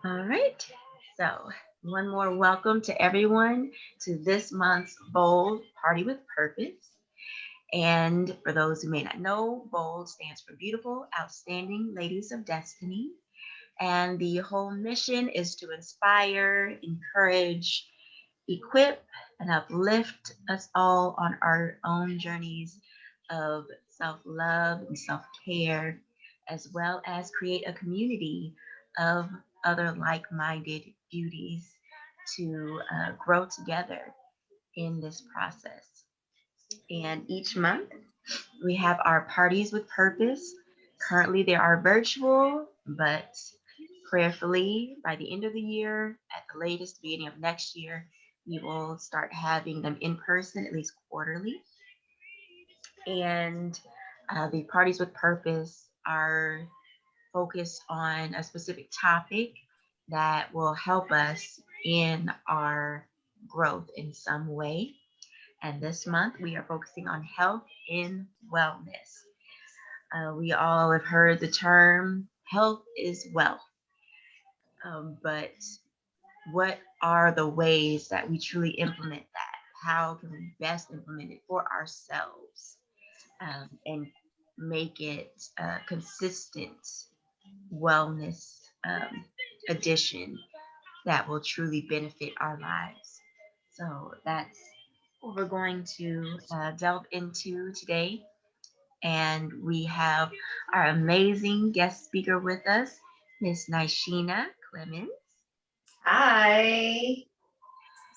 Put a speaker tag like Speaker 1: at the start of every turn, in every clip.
Speaker 1: All right. So, one more welcome to everyone to this month's Bold Party with Purpose. And for those who may not know, Bold stands for Beautiful, Outstanding Ladies of Destiny. And the whole mission is to inspire, encourage, equip, and uplift us all on our own journeys of self love and self care, as well as create a community of other like minded beauties to grow together in this process. And each month, we have our parties with purpose. Currently, they are virtual, but prayerfully by the end of the year, at the latest, beginning of next year, we will start having them in person at least quarterly. And the parties with purpose are focused on a specific topic that will help us in our growth in some way. And this month, we are focusing on health and wellness. We all have heard the term health is wealth, but what are the ways that we truly implement that? How can we best implement it for ourselves and make it a consistent wellness addition that will truly benefit our lives? So that's what we're going to delve into today. And we have our amazing guest speaker with us, Miss Nisheena Clemons.
Speaker 2: Hi.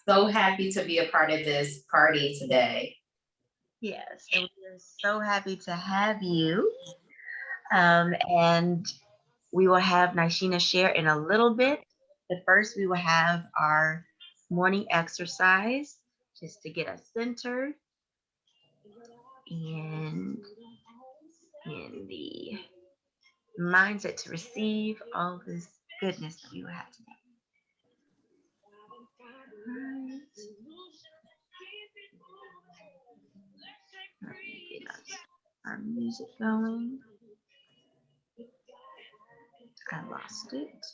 Speaker 2: So happy to be a part of this party today.
Speaker 1: Yes, and we're so happy to have you. And we will have Nisheena share in a little bit. But first, we will have our morning exercise just to get us centered and in the mindset to receive all this goodness that we will have today. All right. Let me get our music going. I lost it.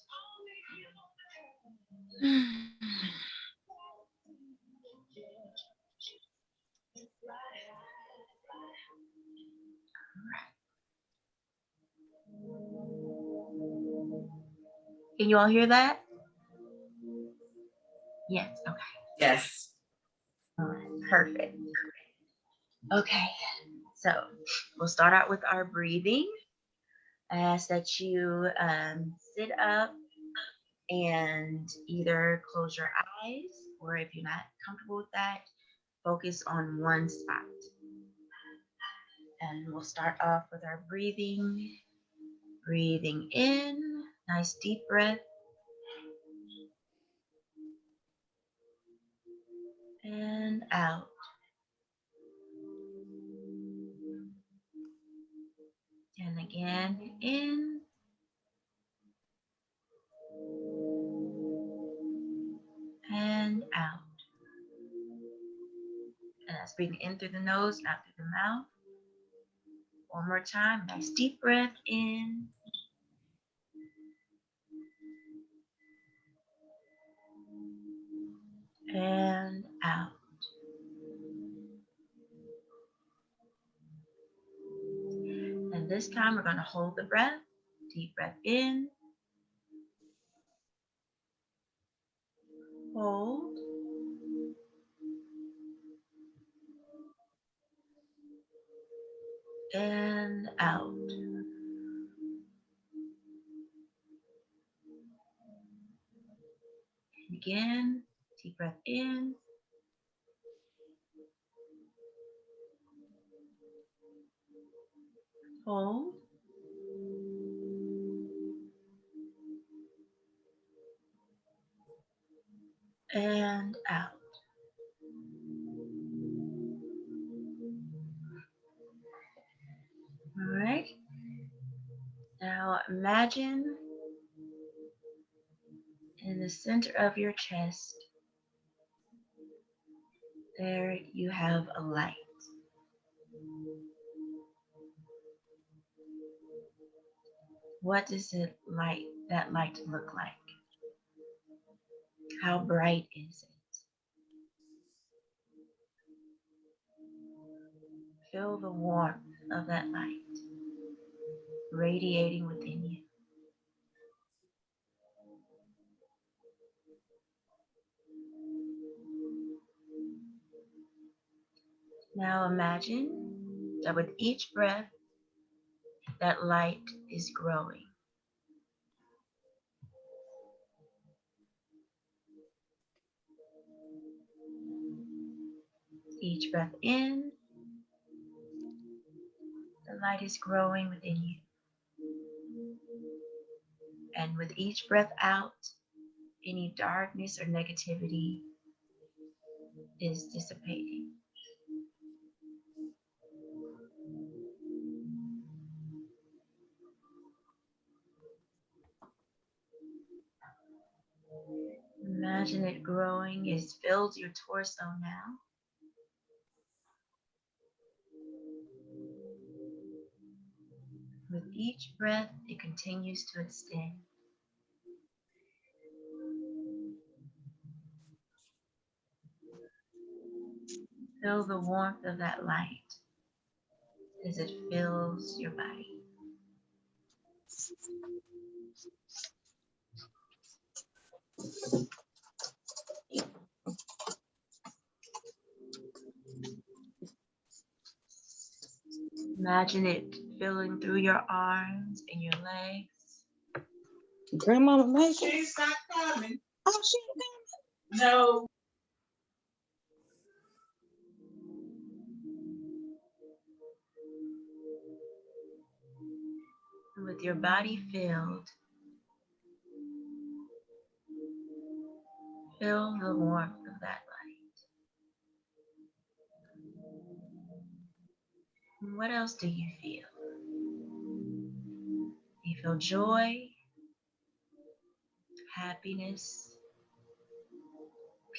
Speaker 1: Can you all hear that? Yes. Okay.
Speaker 2: Yes.
Speaker 1: All right. Perfect. Okay. So we'll start out with our breathing. I ask that you sit up and either close your eyes, or if you're not comfortable with that, focus on one spot. And we'll start off with our breathing. Breathing in, nice deep breath, and out. And again, in and out. And that's breathing in through the nose, out through the mouth. One more time, nice deep breath in and out. And this time we're going to hold the breath. Deep breath in, hold, and out. And again, deep breath in, hold, and out. All right. Now imagine in the center of your chest, there you have a light. What does that light look like? How bright is it? Feel the warmth of that light radiating within you. Now imagine that with each breath, that light is growing. Each breath in, the light is growing within you. And with each breath out, any darkness or negativity is dissipating. Imagine it growing. It fills your torso now. With each breath, it continues to extend. Feel the warmth of that light as it fills your body. Imagine it filling through your arms and your legs.
Speaker 3: Grandmama Mike. She's not coming. Oh, she ain't coming. No.
Speaker 1: And with your body filled, feel the warmth of that light. And what else do you feel? You feel joy, happiness,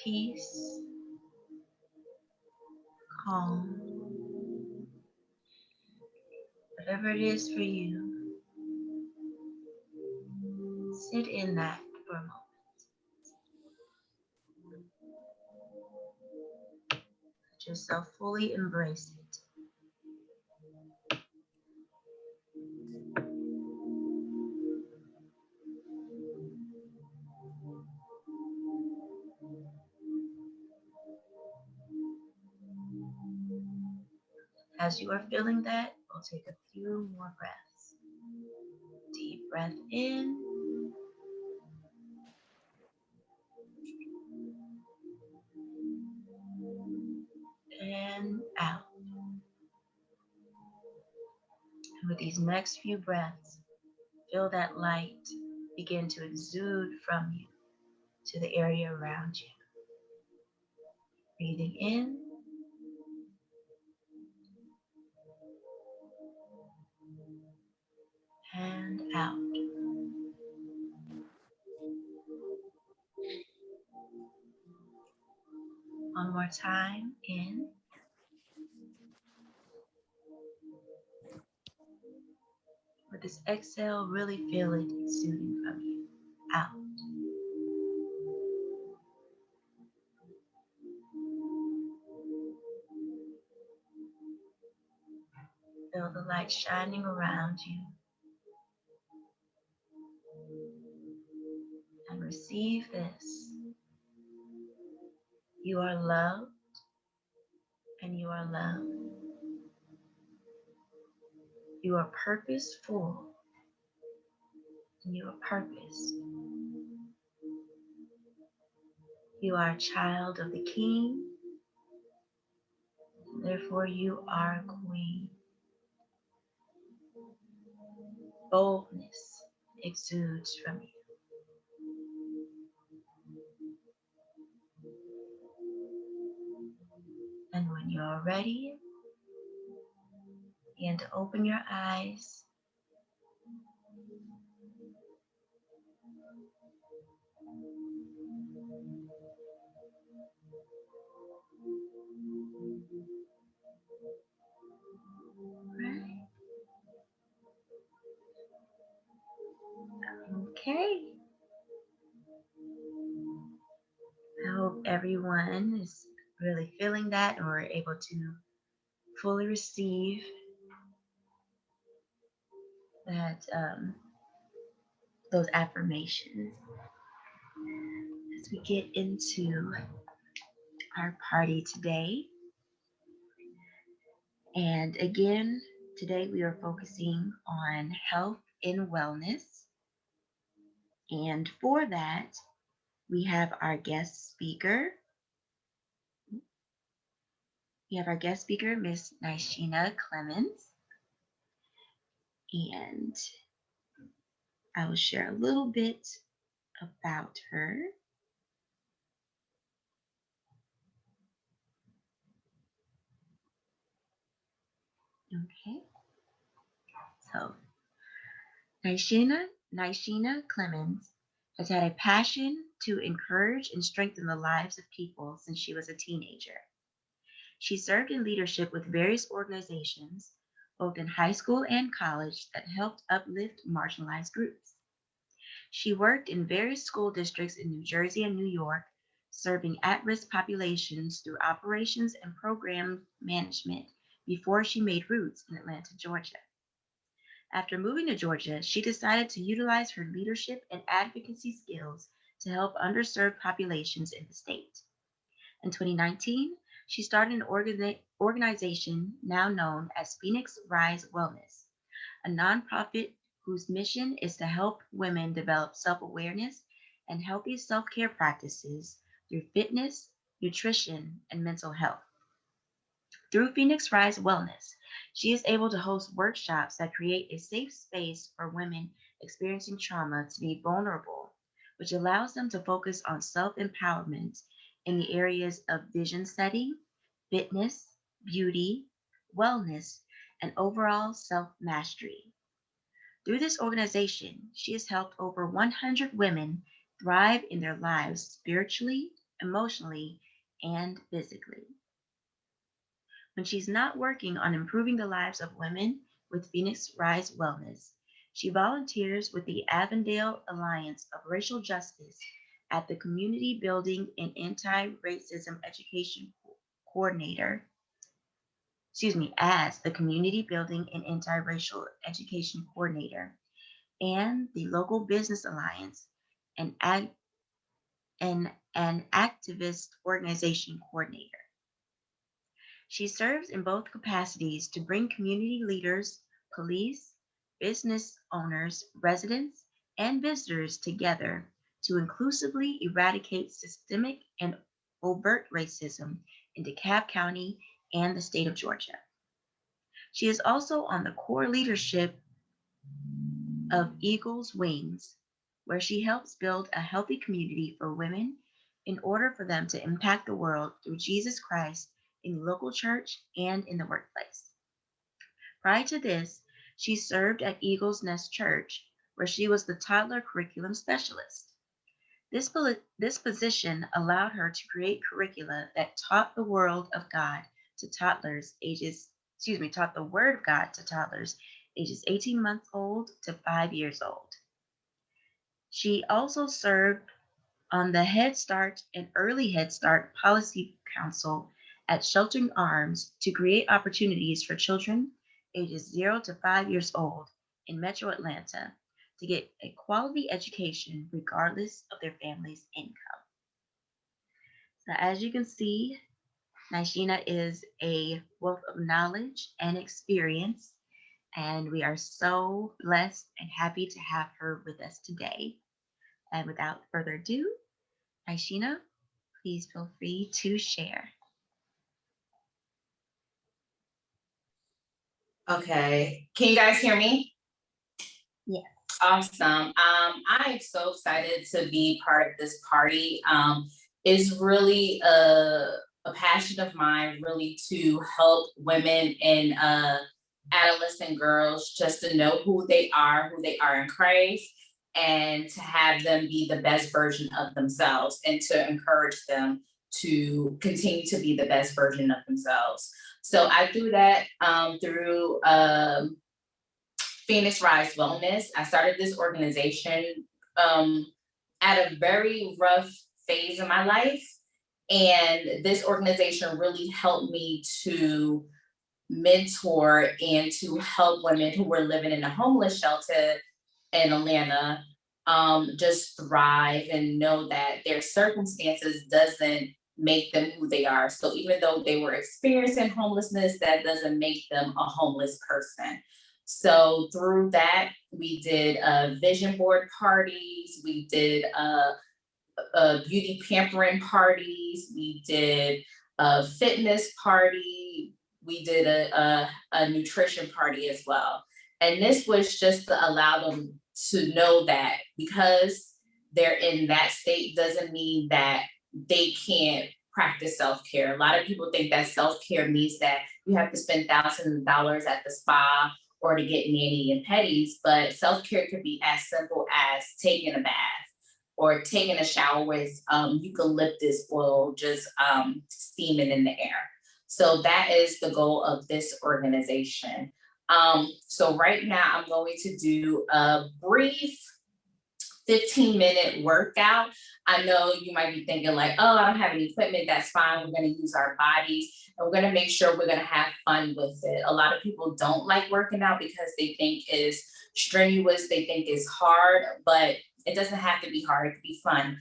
Speaker 1: peace, calm. Whatever it is for you, sit in that for a moment. Let yourself fully embrace it. As you are feeling that, we'll take a few more breaths. Deep breath in and out. And with these next few breaths, feel that light begin to exude from you to the area around you. Breathing in and out. One more time, in. With this exhale, really feel it exuding from you. Out. Feel the light shining around you. And receive this. You are loved and you are loved. You are purposeful and you are purposed. You are a child of the King, therefore you are a queen. Boldness exudes from you. And when you are ready, begin to open your eyes. Right. Okay. I hope everyone is really feeling that or able to fully receive that those affirmations as we get into our party today. And again, today we are focusing on health and wellness. And for that, we have our guest speaker. We have our guest speaker, Miss Nisheena Clemons. And I will share a little bit about her. Okay, so Nisheena Clemons has had a passion to encourage and strengthen the lives of people since she was a teenager. She served in leadership with various organizations, both in high school and college, that helped uplift marginalized groups. She worked in various school districts in New Jersey and New York, serving at risk populations through operations and program management before she made roots in Atlanta, Georgia. After moving to Georgia, she decided to utilize her leadership and advocacy skills to help underserved populations in the state. In 2019, she started an organization now known as Phoenix Rise Wellness, a nonprofit whose mission is to help women develop self awareness and healthy self care practices through fitness, nutrition, and mental health. Through Phoenix Rise Wellness, she is able to host workshops that create a safe space for women experiencing trauma to be vulnerable, which allows them to focus on self empowerment in the areas of vision setting, fitness, beauty, wellness, and overall self mastery. Through this organization, she has helped over 100 women thrive in their lives spiritually, emotionally, and physically. When she's not working on improving the lives of women with Phoenix Rise Wellness, she volunteers with the Avondale Alliance of Racial Justice at the Community Building and Anti-Racism Education Coordinator, as the Community Building and Anti-Racial Education Coordinator, and the Local Business Alliance, and an activist organization coordinator. She serves in both capacities to bring community leaders, police, business owners, residents, and visitors together to inclusively eradicate systemic and overt racism in DeKalb County and the state of Georgia. She is also on the core leadership of Eagle's Wings, where she helps build a healthy community for women in order for them to impact the world through Jesus Christ in the local church and in the workplace. Prior to this, she served at Eagle's Nest Church, where she was the toddler curriculum specialist. This position allowed her to create curricula that taught the world of God to toddlers ages, taught the word of God to toddlers ages 18 months old to 5 years old. She also served on the Head Start and Early Head Start Policy Council at Sheltering Arms to create opportunities for children ages 0 to 5 years old in Metro Atlanta to get a quality education regardless of their family's income. So, as you can see, Nisheena is a wealth of knowledge and experience, and we are so blessed and happy to have her with us today. And without further ado, Nisheena, please feel free to share.
Speaker 2: Okay, can you guys hear me?
Speaker 1: Yes.
Speaker 2: Awesome. I am so excited to be part of this party. It's really a passion of mine, really, to help women and adolescent girls just to know who they are in Christ, and to have them be the best version of themselves, and to encourage them to continue to be the best version of themselves. So I do that through Phoenix Rise Wellness. I started this organization at a very rough phase in my life. And this organization really helped me to mentor and to help women who were living in a homeless shelter in Atlanta just thrive and know that their circumstances doesn't make them who they are. So even though they were experiencing homelessness, that doesn't make them a homeless person. So through that, we did vision board parties, we did beauty pampering parties, we did a fitness party, we did a nutrition party as well. And this was just to allow them to know that because they're in that state doesn't mean that they can't practice self-care. A lot of people think that self-care means that you have to spend thousands of dollars at the spa or to get mani and pedis, but self-care could be as simple as taking a bath or taking a shower with eucalyptus oil, just steaming in the air. So that is the goal of this organization. So right now I'm going to do a brief 15-minute workout. I know you might be thinking like, oh, I don't have any equipment, that's fine. We're gonna use our bodies and we're gonna make sure we're gonna have fun with it. A lot of people don't like working out because they think it's strenuous, they think it's hard, but it doesn't have to be hard, it could be fun.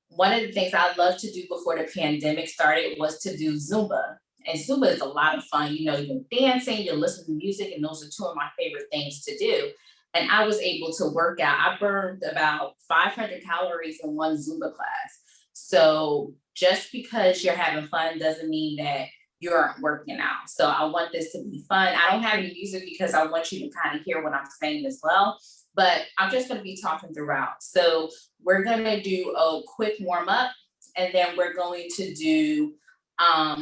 Speaker 2: One of the things I loved to do before the pandemic started was to do Zumba. And Zumba is a lot of fun. You know, you're dancing, you're listening to music, and those are two of my favorite things to do. And I was able to work out. I burned about 500 calories in one Zumba class. So just because you're having fun doesn't mean that you aren't working out. So I want this to be fun. I don't have any music because I want you to kind of hear what I'm saying as well. But I'm just going to be talking throughout. So we're going to do a quick warm up, and then we're going to do a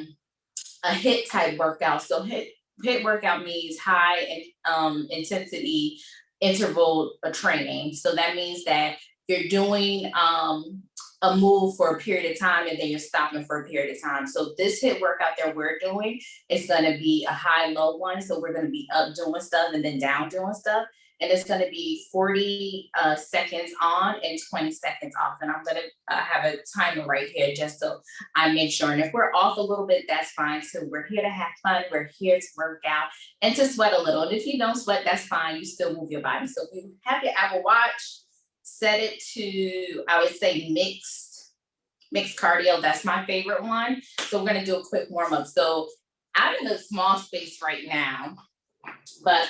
Speaker 2: HIIT type workout. So HIIT workout means high intensity interval training. So that means that you're doing a move for a period of time and then you're stopping for a period of time. So this HIIT workout that we're doing is going to be a high-low one. So we're going to be up doing stuff and then down doing stuff. And it's going to be 40 seconds on and 20 seconds off. And I'm going to have a timer right here just so I make sure. And if we're off a little bit, that's fine. So we're here to have fun. We're here to work out and to sweat a little. And if you don't sweat, that's fine. You still move your body. So if you have your Apple Watch, set it to, I would say mixed cardio. That's my favorite one. So we're going to do a quick warm up. So I'm in a small space right now, but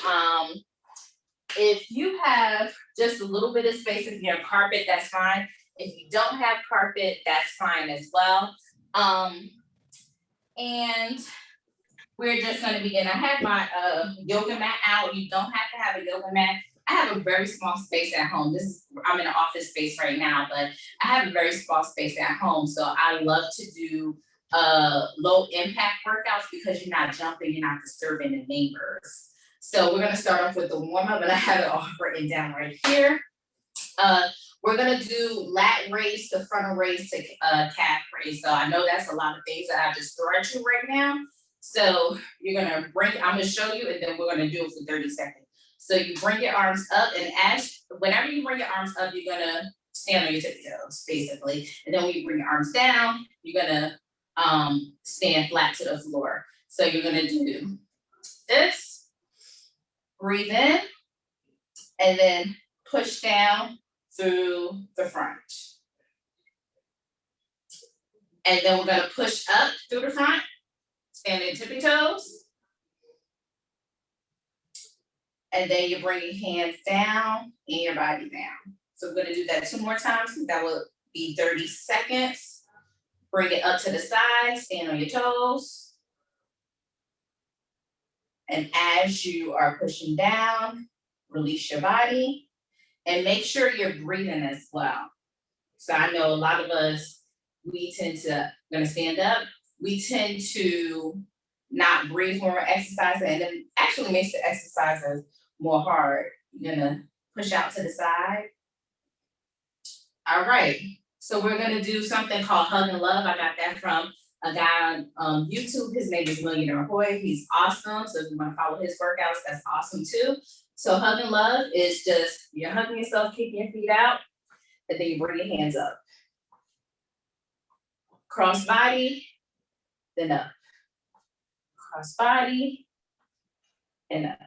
Speaker 2: if you have just a little bit of space, if you have carpet, that's fine. If you don't have carpet, that's fine as well. And we're just going to begin. I have my yoga mat out. You don't have to have a yoga mat. I have a very small space at home. I'm in an office space right now, but I have a very small space at home. So I love to do low impact workouts because you're not jumping, you're not disturbing the neighbors. So we're going to start off with the warm up, and I have it all written down right here. We're going to do lat raise to frontal raise to calf raise. So I know that's a lot of things that I just threw at you right now. So you're going to I'm going to show you, and then we're going to do it for 30 seconds. So you bring your arms up, and whenever you bring your arms up, you're going to stand on your tippy toes, basically. And then when you bring your arms down, you're going to stand flat to the floor. So you're going to do this. Breathe in, and then push down through the front. And then we're going to push up through the front, stand in tippy toes. And then you bring your hands down and your body down. So we're going to do that 2 more times. That will be 30 seconds. Bring it up to the side, stand on your toes. And as you are pushing down, release your body and make sure you're breathing as well. So I know a lot of us, gonna stand up, we tend to not breathe when we're exercising, and it actually makes the exercises more hard. You're gonna push out to the side. All right, so we're gonna do something called Hug and Love. I got that from a guy on YouTube. His name is Millionaire Hoy. He's awesome. So if you want to follow his workouts, that's awesome too. So Hug and Love is just you're hugging yourself, kicking your feet out, and then you bring your hands up. cross body, then up. Cross body, and up.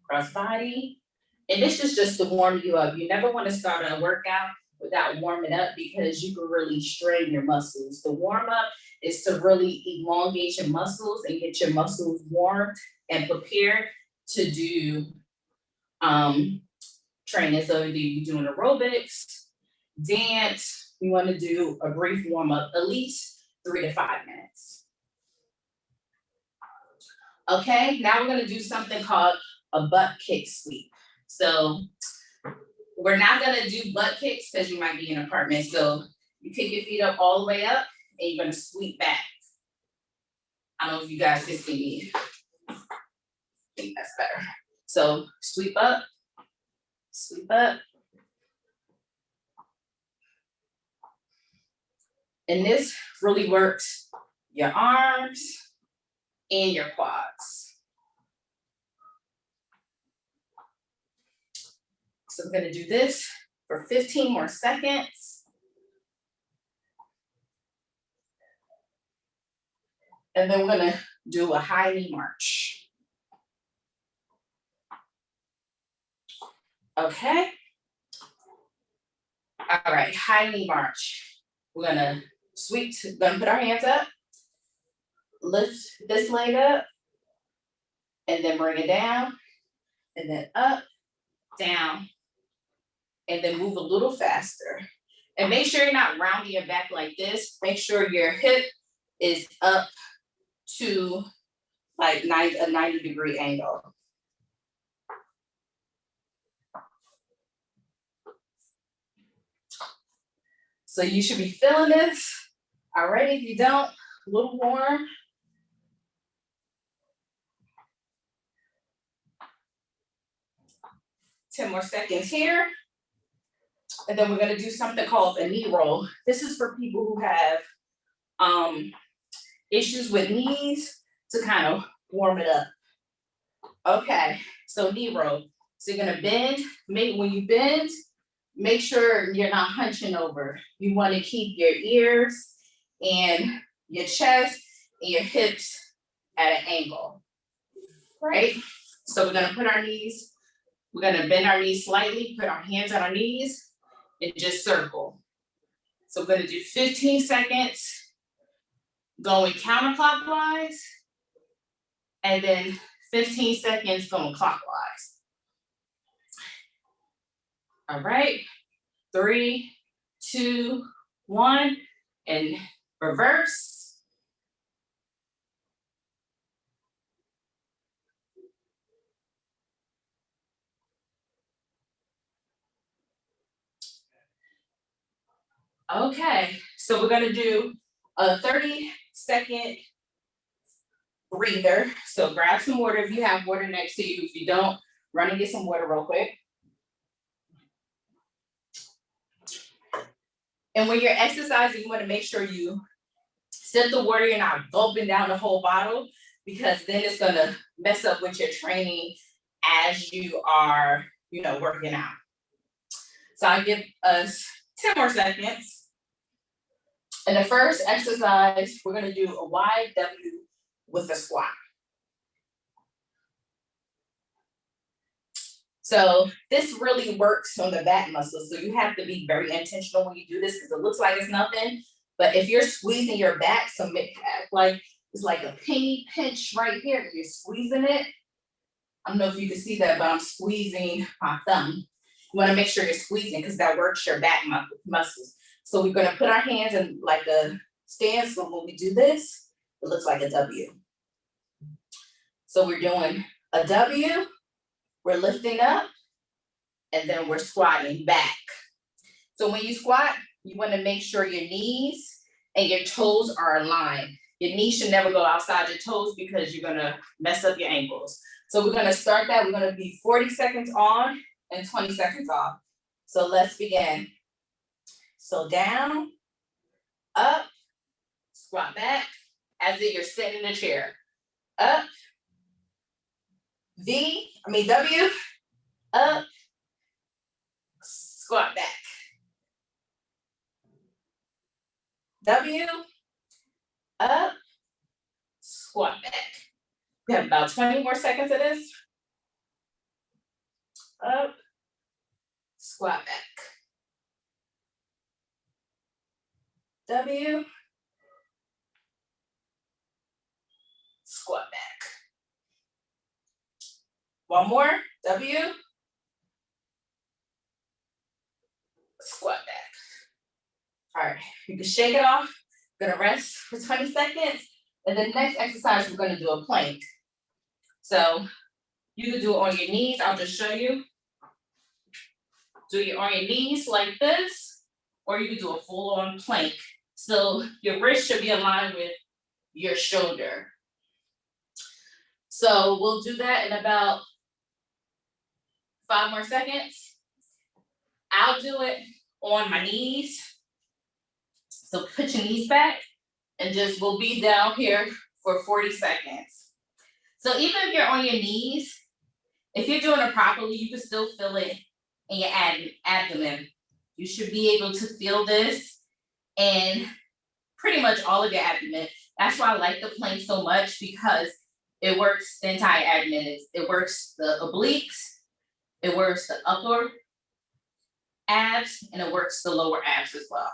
Speaker 2: Cross body. And this is just to warm you up. You never want to start a workout without warming up because you can really strain your muscles. The warm up is to really elongate your muscles and get your muscles warmed and prepared to do training. So either you're doing aerobics, dance, you want to do a brief warm up, at least 3 to 5 minutes. Okay, now we're gonna do something called a butt kick sweep. So we're not gonna do butt kicks because you might be in an apartment. So you kick your feet up all the way up and you're gonna sweep back. I don't know if you guys can see me. I think that's better. So sweep up, sweep up. And this really works your arms and your quads. So I'm gonna do this for 15 more seconds. And then we're gonna do a high knee march. Okay. All right, high knee march. We're gonna sweep, gonna put our hands up, lift this leg up, and then bring it down, and then up, down, and then move a little faster. And make sure you're not rounding your back like this. Make sure your hip is up to like a 90-degree angle. So you should be feeling this. All right, if you don't, a little warm. Ten more seconds here. And then we're gonna do something called a knee roll. This is for people who have issues with knees to kind of warm it up. Okay, so knee roll. So you're gonna bend, when you bend, make sure you're not hunching over. You wanna keep your ears and your chest and your hips at an angle, right? So we're gonna put our knees, we're gonna bend our knees slightly, put our hands on our knees, and just circle. So we're gonna do 15 seconds going counterclockwise, and then 15 seconds going clockwise. All right, 3, 2, 1, and reverse. Okay, so we're gonna do a 30-second breather. So grab some water if you have water next to you. If you don't, run and get some water real quick. And when you're exercising, you want to make sure you sip the water, you're not gulping down the whole bottle, because then it's gonna mess up with your training as you are, working out. So I'll give us 10 more seconds. And the first exercise, we're gonna do a wide W with a squat. So this really works on the back muscles. So you have to be very intentional when you do this because it looks like it's nothing. But if you're squeezing your back, so make like it's like a penny pinch right here. You're squeezing it. I don't know if you can see that, but I'm squeezing my thumb. You want to make sure you're squeezing because that works your back muscles. So we're going to put our hands in like a stance. So when we do this, it looks like a W. So we're doing a W. We're lifting up, and then we're squatting back. So when you squat, you want to make sure your knees and your toes are aligned. Your knees should never go outside your toes because you're going to mess up your ankles. So we're going to start that. We're going to be 40 seconds on and 20 seconds off. So let's begin. So down, up, squat back, as if you're sitting in a chair. Up, W, up, squat back. W, up, squat back. We have about 20 more seconds of this. Up, squat back. W, squat back. One more, W, squat back. All right, you can shake it off. Gonna rest for 20 seconds. And the next exercise, we're gonna do a plank. So you can do it on your knees. I'll just show you. Do it on your knees like this, or you can do a full-on plank. So your wrist should be aligned with your shoulder. So we'll do that in about 5 more seconds. I'll do it on my knees. So put your knees back and just we'll be down here for 40 seconds. So even if you're on your knees, if you're doing it properly, you can still feel it in your abdomen. You should be able to feel this in pretty much all of your abdomen. That's why I like the plank so much, because it works the entire abdomen. It works the obliques, it works the upper abs, and it works the lower abs as well.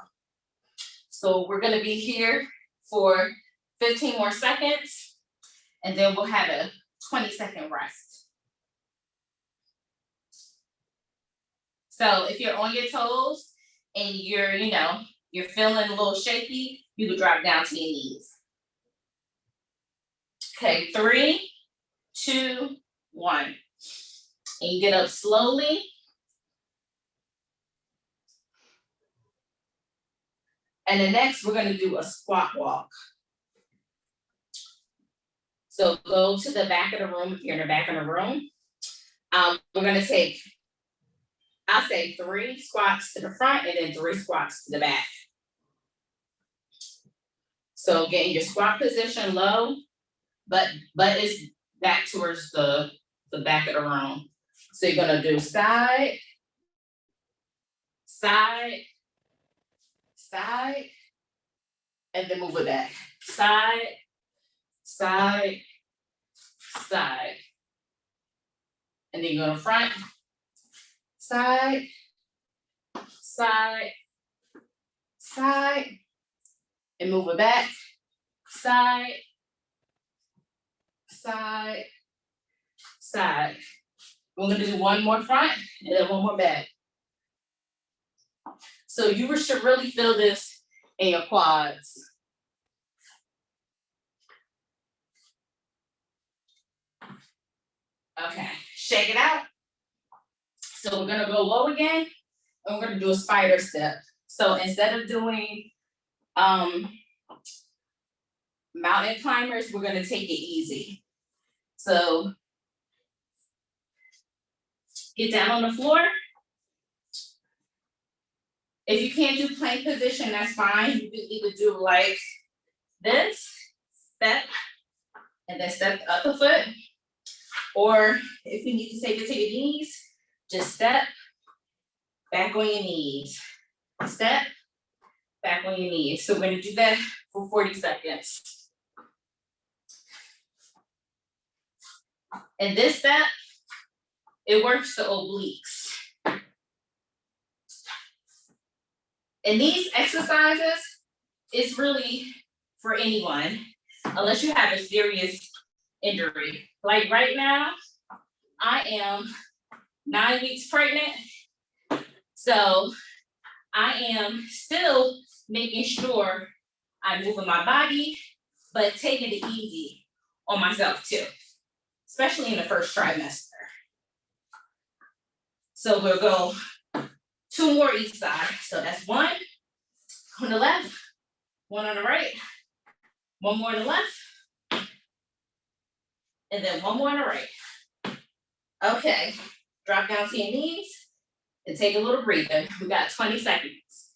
Speaker 2: So we're gonna be here for 15 more seconds, and then we'll have a 20-second rest. So if you're on your toes and you're, you're feeling a little shaky, you can drop down to your knees. Okay, 3, 2, 1. And you get up slowly. And then next, we're gonna do a squat walk. So go to the back of the room if you're in the back of the room. We're gonna take, I'll say 3 squats to the front and then 3 squats to the back. So get in your squat position low, but it's back towards the back of the room. So you're gonna do side, side, side, and then move it back. Side, side, side. And then you go to front, side, side, side, and move it back. Side, side, side. We're gonna do one more front and then one more back. So you should really feel this in your quads. Okay, shake it out. So we're gonna go low again, and we're gonna do a spider step. So instead of doing mountain climbers, we're gonna take it easy. So get down on the floor. If you can't do plank position, that's fine. You can either do like this, step, and then step the other foot. Or if you need to take it to your knees, just step, back on your knees. Step, back on your knees. So we're gonna do that for 40 seconds. And this step, it works the obliques. And these exercises, it's really for anyone, unless you have a serious injury. Like right now, I am 9 weeks pregnant. So I am still making sure I'm moving my body, but taking it easy on myself too, especially in the first trimester. So we'll go 2 more each side. So that's 1 on the left, 1 on the right, 1 more on the left, and then 1 more on the right. Okay, drop down to your knees and take a little breather. We got 20 seconds.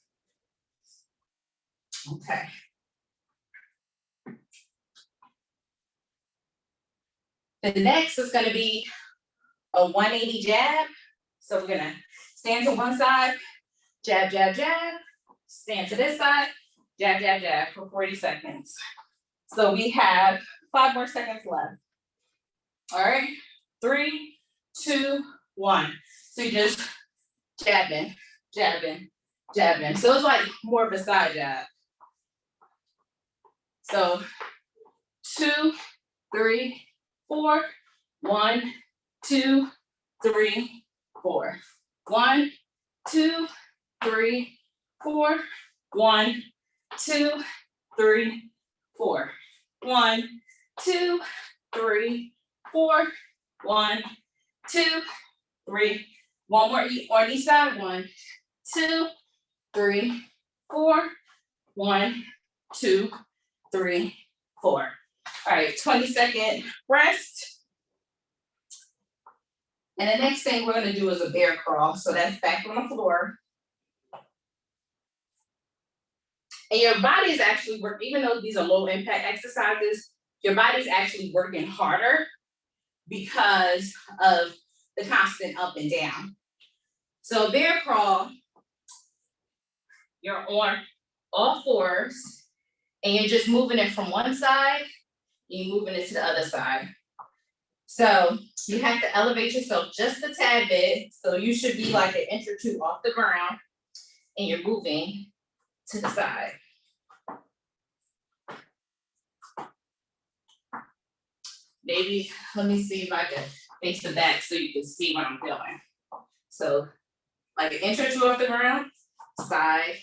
Speaker 2: Okay. The next is gonna be a 180 jab. So we're gonna stand to one side, jab, jab, jab, stand to this side, jab, jab, jab for 40 seconds. So we have 5 more seconds left. All right, 3, 2, 1. So you just jabbing, jabbing, jabbing. So it's like more of a side jab. So 2, 3, 4. 1, 2, 3, 4. 1, 2, 3, 4. 1, 2, 3, 4. 1, 2, 3, 4. 1, 2, 3. One more on each side. 1, 2, 3, 4. 1, 2, 3, 4. All right, 20-second rest. And the next thing we're gonna do is a bear crawl. So that's back on the floor. And your body is actually working, even though these are low impact exercises, your body's actually working harder because of the constant up and down. So a bear crawl, you're on all fours and you're just moving it from one side, and you're moving it to the other side. So you have to elevate yourself just a tad bit. So you should be like an inch or two off the ground and you're moving to the side. Maybe, let me see if I can face the back so you can see what I'm doing. So like an inch or two off the ground, side,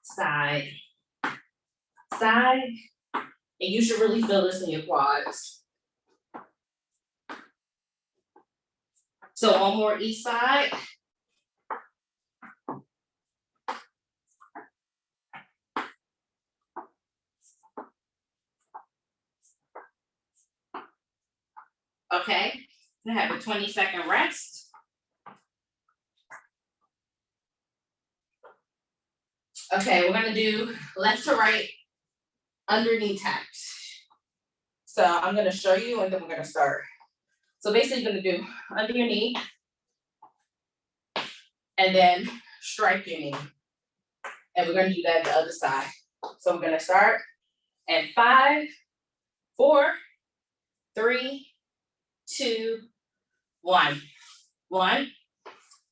Speaker 2: side, side. And you should really feel this in your quads. So one more each side. Okay, I have a 20-second rest. Okay, we're gonna do left to right underneath taps. So I'm gonna show you and then we're gonna start. So basically you're gonna do under your knee and then strike your knee. And we're gonna do that the other side. So we're gonna start at 5, 4, 3, 2, 1. 1,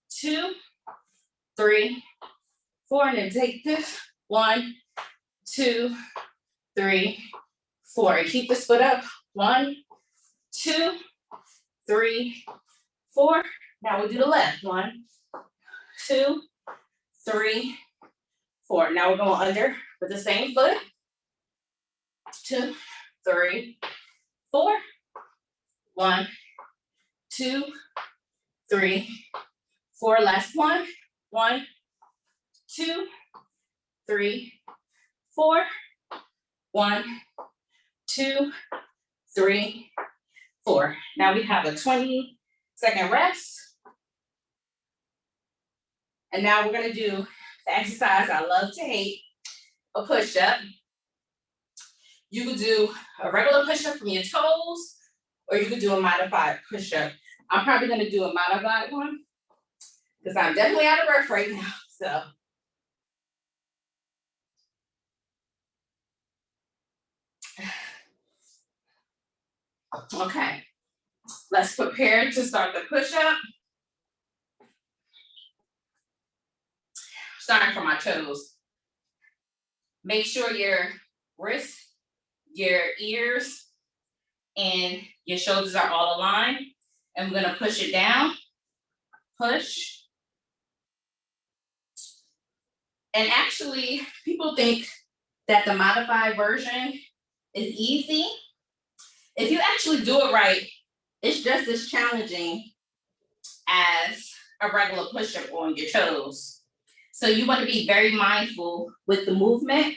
Speaker 2: 2, 3, 4, and then take this. 1, 2, 3, 4. And keep this foot up. 1, 2, 3, 4. Now we'll do the left. 1, 2, 3, 4. Now we're going under with the same foot. 2, 3, 4. 1, 2, 3, 4. Last one. 1, 2, 3, 4. 1, 2, 3, 4. Now we have a 20-second rest. And now we're gonna do the exercise I love to hate, a push-up. You could do a regular push-up from your toes, or you could do a modified push-up. I'm probably gonna do a modified one, because I'm definitely out of breath right now, so. Okay, let's prepare to start the push-up. Starting from my toes. Make sure your wrists, your ears, and your shoulders are all aligned. And we're gonna push it down, push. And actually, people think that the modified version is easy. If you actually do it right, it's just as challenging as a regular push-up on your toes. So you want to be very mindful with the movement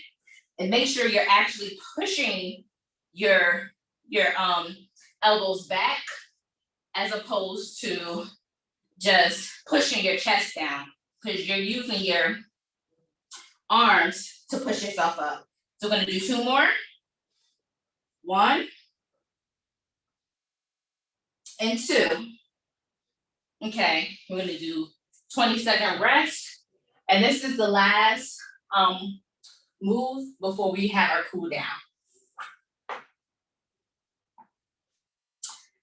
Speaker 2: and make sure you're actually pushing your elbows back as opposed to just pushing your chest down, because you're using your arms to push yourself up. So we're gonna do 2 more. 1 and 2. Okay, we're gonna do 20-second rest. And this is the last move before we have our cool down.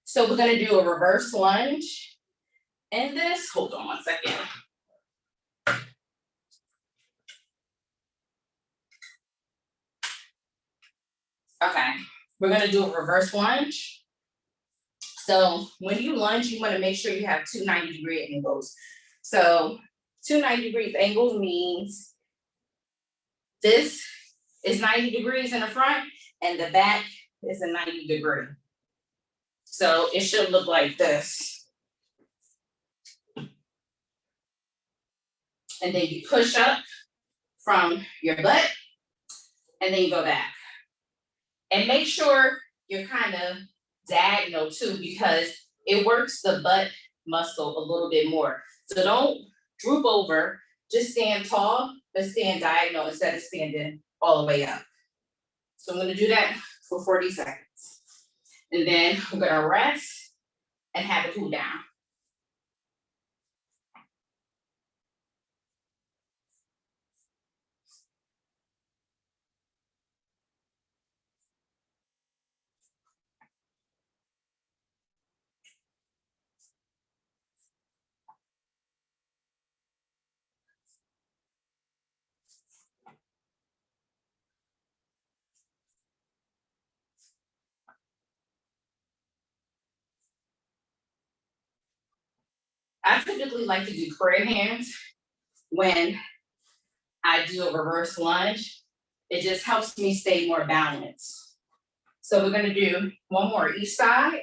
Speaker 2: So we're gonna do a reverse lunge in this. Hold on one second. Okay, we're gonna do a reverse lunge. So when you lunge, you wanna make sure you have two 90-degree angles. So two 90-degree angles means this is 90 degrees in the front and the back is a 90-degree. So it should look like this. And then you push up from your butt and then you go back. And make sure you're kind of diagonal too, because it works the butt muscle a little bit more. So don't droop over, just stand tall, but stand diagonal instead of standing all the way up. So I'm gonna do that for 40 seconds. And then I'm gonna rest and have it cool down. I typically like to do prayer hands when I do a reverse lunge. It just helps me stay more balanced. So we're gonna do one more each side.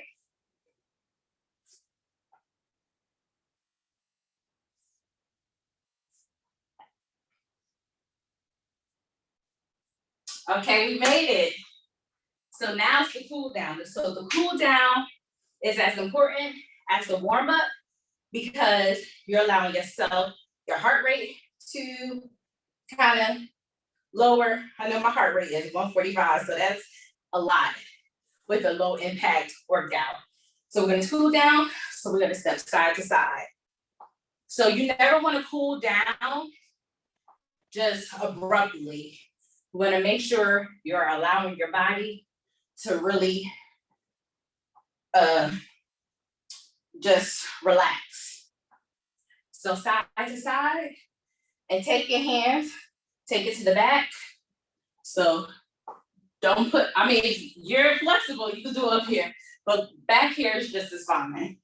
Speaker 2: Okay, we made it. So now it's the cool down. So the cool down is as important as the warm up because you're allowing yourself, your heart rate to kind of lower. I know my heart rate is 145, so that's a lot with a low impact workout. So we're gonna cool down, so we're gonna step side to side. So you never wanna cool down just abruptly. You wanna make sure you're allowing your body to really just relax. So side to side, and take your hands, take it to the back. So don't put, I mean, if you're flexible, you can do it up here, but back here is just as fine.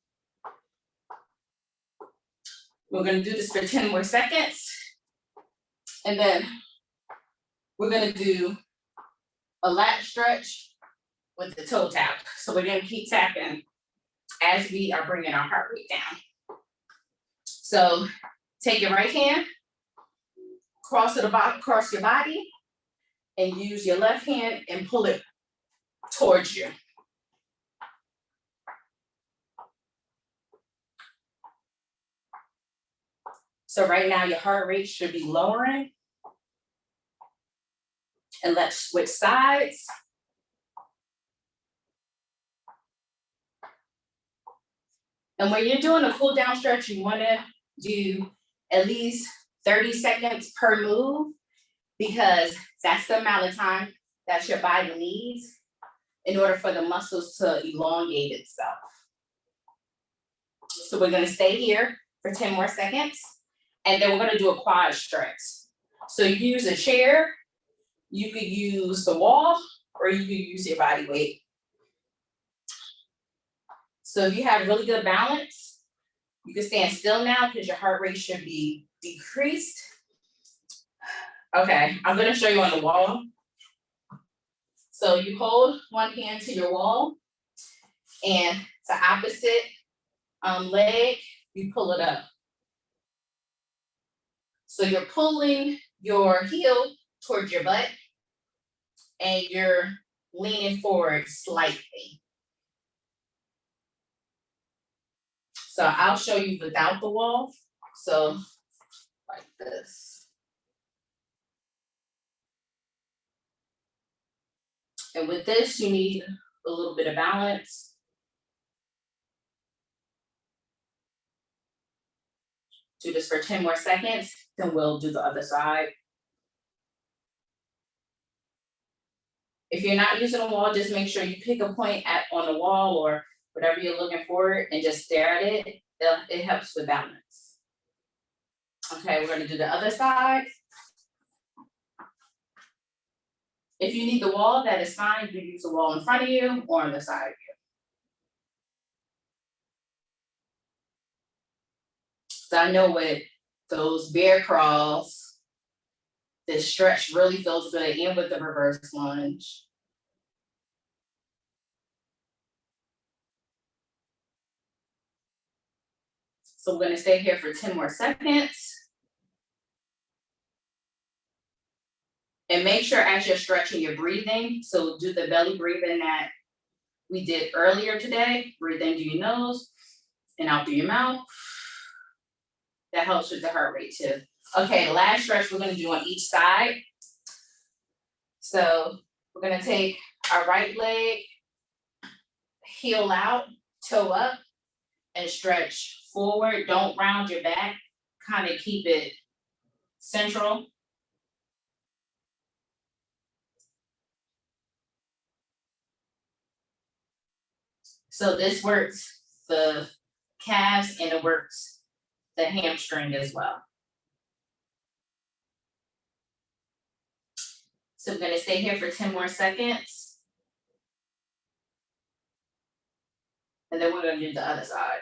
Speaker 2: We're gonna do this for 10 more seconds. And then we're gonna do a lat stretch with the toe tap. So we're gonna keep tapping as we are bringing our heart rate down. So take your right hand, cross your body, and use your left hand and pull it towards you. So right now your heart rate should be lowering. And let's switch sides. And when you're doing a cool down stretch, you wanna do at least 30 seconds per move because that's the amount of time that your body needs in order for the muscles to elongate itself. So we're gonna stay here for 10 more seconds, and then we're gonna do a quad stretch. So you use a chair, you could use the wall, or you could use your body weight. So if you have really good balance, you can stand still now because your heart rate should be decreased. Okay, I'm gonna show you on the wall. So you hold one hand to your wall, and the opposite leg, you pull it up. So you're pulling your heel towards your butt, and you're leaning forward slightly. So I'll show you without the wall. So like this. And with this, you need a little bit of balance. Do this for 10 more seconds, then we'll do the other side. If you're not using a wall, just make sure you pick a point on the wall or whatever you're looking for and just stare at it. It helps with balance. Okay, we're gonna do the other side. If you need the wall, that is fine. You can use the wall in front of you or on the side of you. So I know with those bear crawls, the stretch really feels good, and with the reverse lunge. So we're gonna stay here for 10 more seconds. And make sure as you're stretching, you're breathing. So do the belly breathing that we did earlier today. Breathe in through your nose and out through your mouth. That helps with the heart rate too. Okay, last stretch we're gonna do on each side. So we're gonna take our right leg, heel out, toe up, and stretch forward. Don't round your back, kind of keep it central. So this works the calves and it works the hamstring as well. So I'm gonna stay here for 10 more seconds. And then we're gonna do the other side.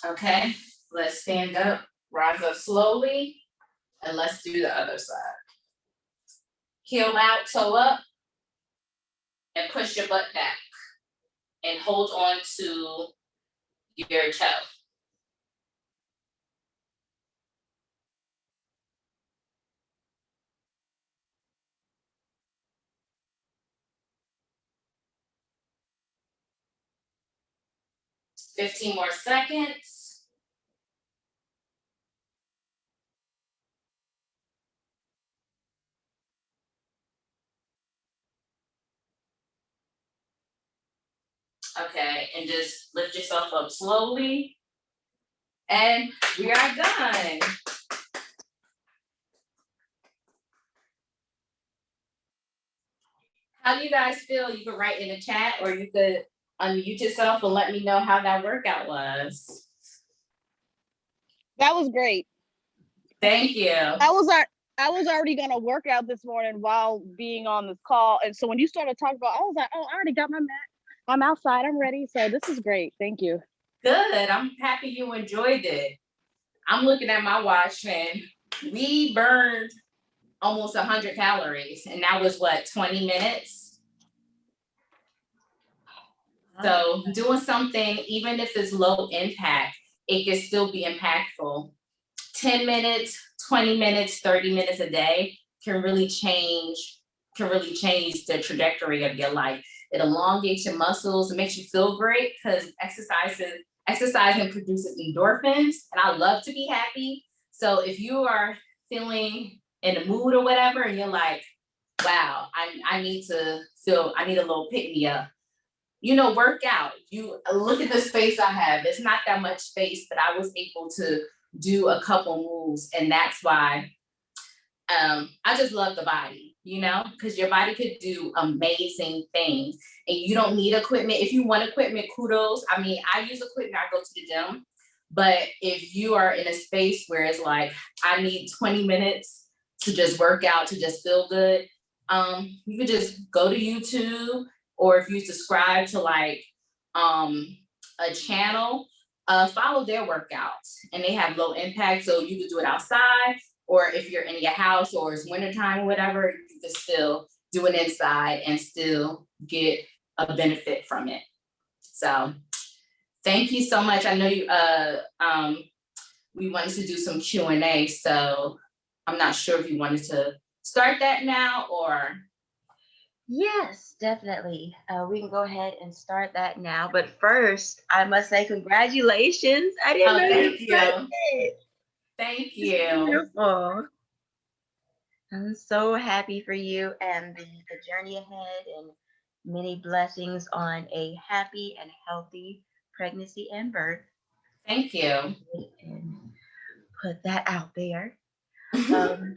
Speaker 2: Okay, let's stand up, rise up slowly, and let's do the other side. Heel out, toe up, and push your butt back. And hold on to your toe. Fifteen more seconds. Okay, and just lift yourself up slowly. And we are done. How do you guys feel? You can write in the chat or you could unmute yourself and let me know how that workout was.
Speaker 3: That was great.
Speaker 2: Thank you.
Speaker 3: I was already gonna work out this morning while being on this call, and so when you started talking about, I was like, oh, I already got my mat. I'm outside. I'm ready. So this is great. Thank you.
Speaker 2: Good. I'm happy you enjoyed it. I'm looking at my watch and we burned almost 100 calories, and that was what, 20 minutes? So doing something, even if it's low impact, it can still be impactful. 10 minutes, 20 minutes, 30 minutes a day can really change the trajectory of your life. It elongates your muscles, it makes you feel great because exercising produces endorphins, and I love to be happy. So if you are feeling in the mood or whatever, and you're like, wow, I need a little pick me up, work out. You look at the space I have. It's not that much space, but I was able to do a couple moves, and that's why I just love the body, because your body could do amazing things, and you don't need equipment. If you want equipment, kudos. I mean, I use equipment, I go to the gym, but if you are in a space where it's like, I need 20 minutes to just work out, to just feel good, you could just go to YouTube, or if you subscribe to like a channel, follow their workouts, and they have low impact, so you could do it outside, or if you're in your house or it's wintertime or whatever, you can still do it inside and still get a benefit from it. So thank you so much. I know you we wanted to do some Q&A, so I'm not sure if you wanted to start that now or.
Speaker 1: Yes, definitely. We can go ahead and start that now. But first, I must say congratulations. I didn't know
Speaker 2: Thank
Speaker 1: you
Speaker 2: you.
Speaker 1: were pregnant.
Speaker 2: Thank
Speaker 1: It's
Speaker 2: you.
Speaker 1: beautiful. I'm so happy for you and the journey ahead, and many blessings on a happy and healthy pregnancy and birth.
Speaker 2: Thank you.
Speaker 1: And put that out there. Um,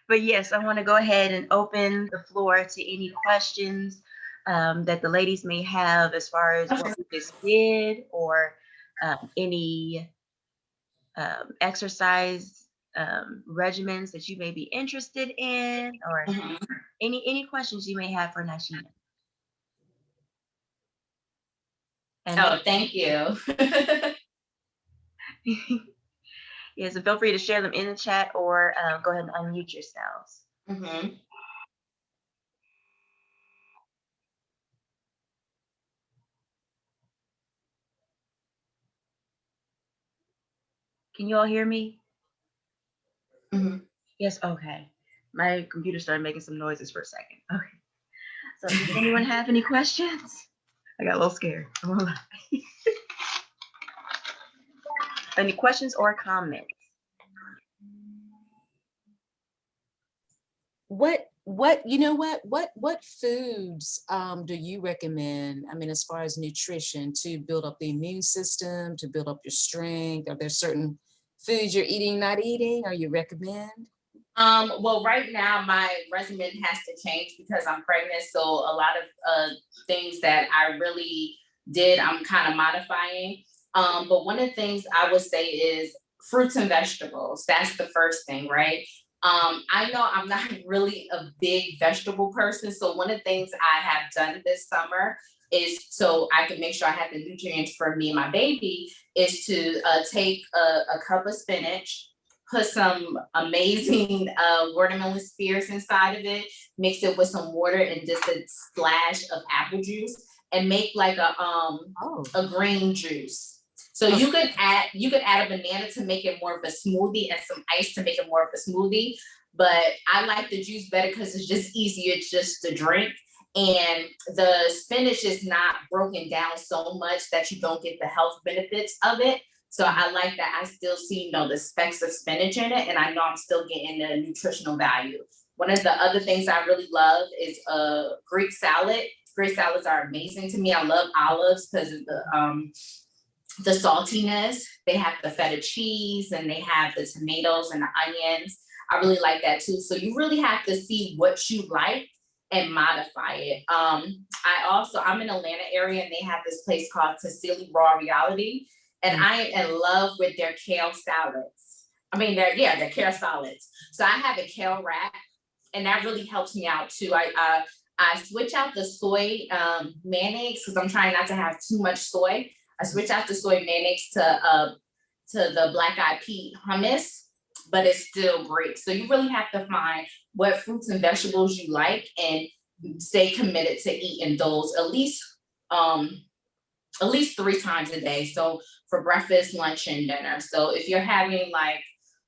Speaker 1: but yes, I want to go ahead and open the floor to any questions that the ladies may have as far as what
Speaker 2: Okay.
Speaker 1: we just did, or any exercise regimens that you may be interested in, or
Speaker 2: Mhm.
Speaker 1: any questions you may have for Nisheena. And
Speaker 2: Oh, thank you.
Speaker 1: yeah, so feel free to share them in the chat, or go ahead and unmute yourselves.
Speaker 2: Mhm.
Speaker 1: Can you all hear me?
Speaker 2: Mhm.
Speaker 1: Yes, okay. My computer started making some noises for a second. Okay. So does anyone have any questions? I got a little scared. I won't lie. Any questions or comments?
Speaker 4: What you know what foods do you recommend? I mean, as far as nutrition, to build up the immune system, to build up your strength? Are there certain foods you're eating, not eating, or you recommend?
Speaker 2: Well, right now my regimen has to change because I'm pregnant. So a lot of things that I really did, I'm kind of modifying. But one of the things I would say is fruits and vegetables. That's the first thing, right? I know I'm not really a big vegetable person. So one of the things I have done this summer is so I can make sure I have the nutrients for me and my baby is to take a cup of spinach, put some amazing watermelon spears inside of it, mix it with some water and just a splash of apple juice, and make like
Speaker 4: Oh,
Speaker 2: a green juice. So
Speaker 4: okay.
Speaker 2: you could add a banana to make it more of a smoothie and some ice to make it more of a smoothie. But I like the juice better because it's just easier just to drink. And the spinach is not broken down so much that you don't get the health benefits of it. So I like that I still see, the specks of spinach in it, and I know I'm still getting the nutritional value. One of the other things I really love is Greek salad. Greek salads are amazing to me. I love olives because of the saltiness. They have the feta cheese and they have the tomatoes and the onions. I really like that too. So you really have to see what you like and modify it. I'm in Atlanta area and they have this place called Tassili Raw Reality, and I am in love with their kale salads. They're kale salads. So I have a kale wrap, and that really helps me out too. I switch out the soy mayonnaise because I'm trying not to have too much soy. I switch out the soy mayonnaise to the black eyed pea hummus, but it's still great. So you really have to find what fruits and vegetables you like and stay committed to eating those at least 3 times a day. So for breakfast, lunch, and dinner. So if you're having like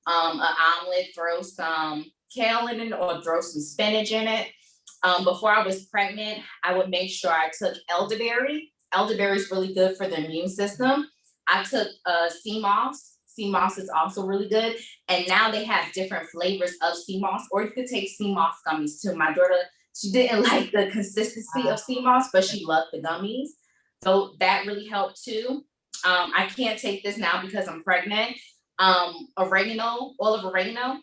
Speaker 2: an omelet, throw some kale in it or throw some spinach in it. Before I was pregnant, I would make sure I took elderberry. Elderberry is really good for the immune system. I took sea moss. Sea moss is also really good. And now they have different flavors of sea moss, or you could take sea moss gummies too. My daughter, she didn't like the consistency of sea moss, but she loved the gummies. So that really helped too. I can't take this now because I'm pregnant. Oregano, oil of oregano,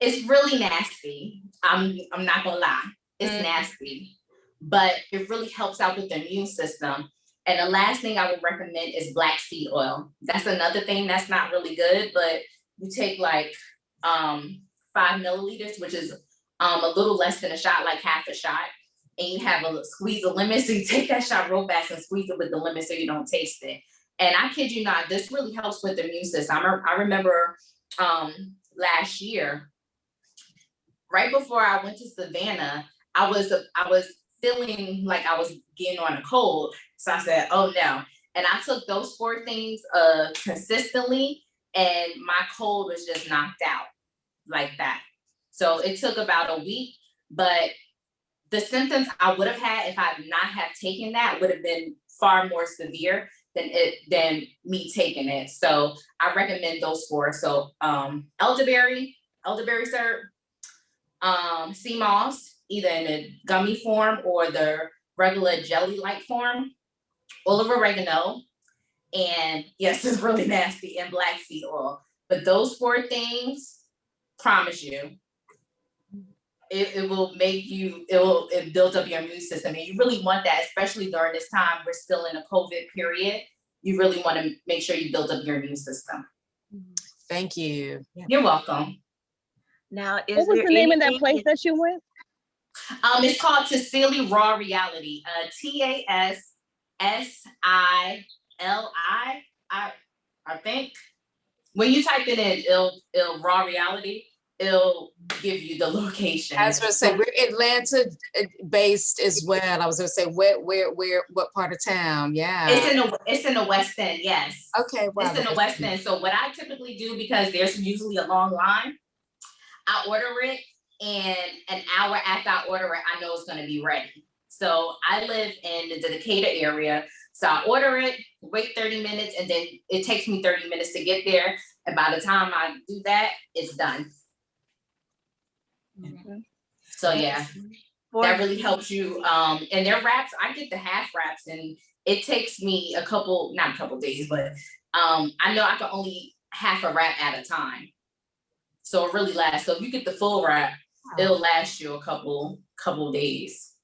Speaker 2: it's really nasty. I'm not gonna lie, it's nasty, but it really helps out with the immune system. And the last thing I would recommend is black seed oil. That's another thing that's not really good, but you take like 5 milliliters, which is a little less than a shot, like half a shot, and you have a squeeze of lemon. So you take that shot real fast and squeeze it with the lemon so you don't taste it. And I kid you not, this really helps with the immune system. I remember last year, right before I went to Savannah, I was feeling like I was getting on a cold. So I said, oh no. And I took those 4 things consistently, and my cold was just knocked out like that. So it took about a week, but the symptoms I would have had if I not have taken that would have been far more severe than me taking it. So I recommend those 4. So elderberry syrup, sea moss, either in a gummy form or the regular jelly-like form, oil of oregano, and yes, it's really nasty, and black seed oil. But those 4 things, promise you, it will make you, it build up your immune system. And you really want that, especially during this time. We're still in a COVID period. You really want to make sure you build up your immune system.
Speaker 4: Thank you. Yeah.
Speaker 2: You're welcome.
Speaker 1: Now, is
Speaker 3: What was
Speaker 1: there
Speaker 3: the name of that
Speaker 1: anything
Speaker 3: place that you went?
Speaker 2: It's called Tassili Raw Reality. TASSILI. I think when you type it in, it'll Raw Reality. It'll give you the location.
Speaker 4: I was going to say we're Atlanta based as well. I was going to say where, what part of town? Yeah.
Speaker 2: It's in the West End. Yes.
Speaker 4: Okay. Wow.
Speaker 2: It's in the West End. So what I typically do, because there's usually a long line, I order it, and an hour after I order it, I know it's going to be ready. So I live in the Decatur area. So I order it, wait 30 minutes, and then it takes me 30 minutes to get there. And by the time I do that, it's done. So yeah, that really helps you. And their wraps, I get the half wraps, and it takes me not a couple days, but I know I can only half a wrap at a time. So it really lasts. So if you get the full wrap, it'll last you a couple days.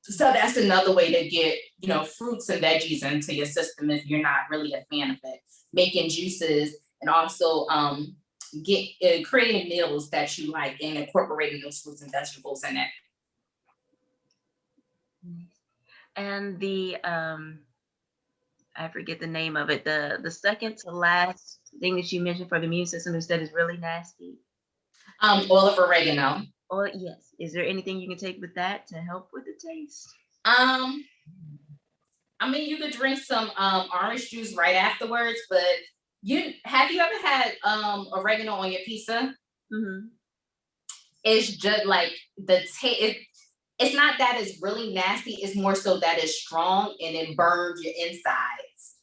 Speaker 2: So that's another way to get, fruits and veggies into your system if you're not really a fan of it. Making juices, and also creating meals that you like and incorporating those fruits and vegetables in it.
Speaker 1: And the I forget the name of it. The second to last thing that you mentioned for the immune system that is really nasty.
Speaker 2: Oil of oregano.
Speaker 1: Oh yes. Is there anything you can take with that to help with the taste?
Speaker 2: I mean, you could drink some orange juice right afterwards, but have you ever had oregano on your pizza?
Speaker 1: Mm-hmm.
Speaker 2: It's just like the taste. It's not that it's really nasty. It's more so that it's strong and it burns your insides.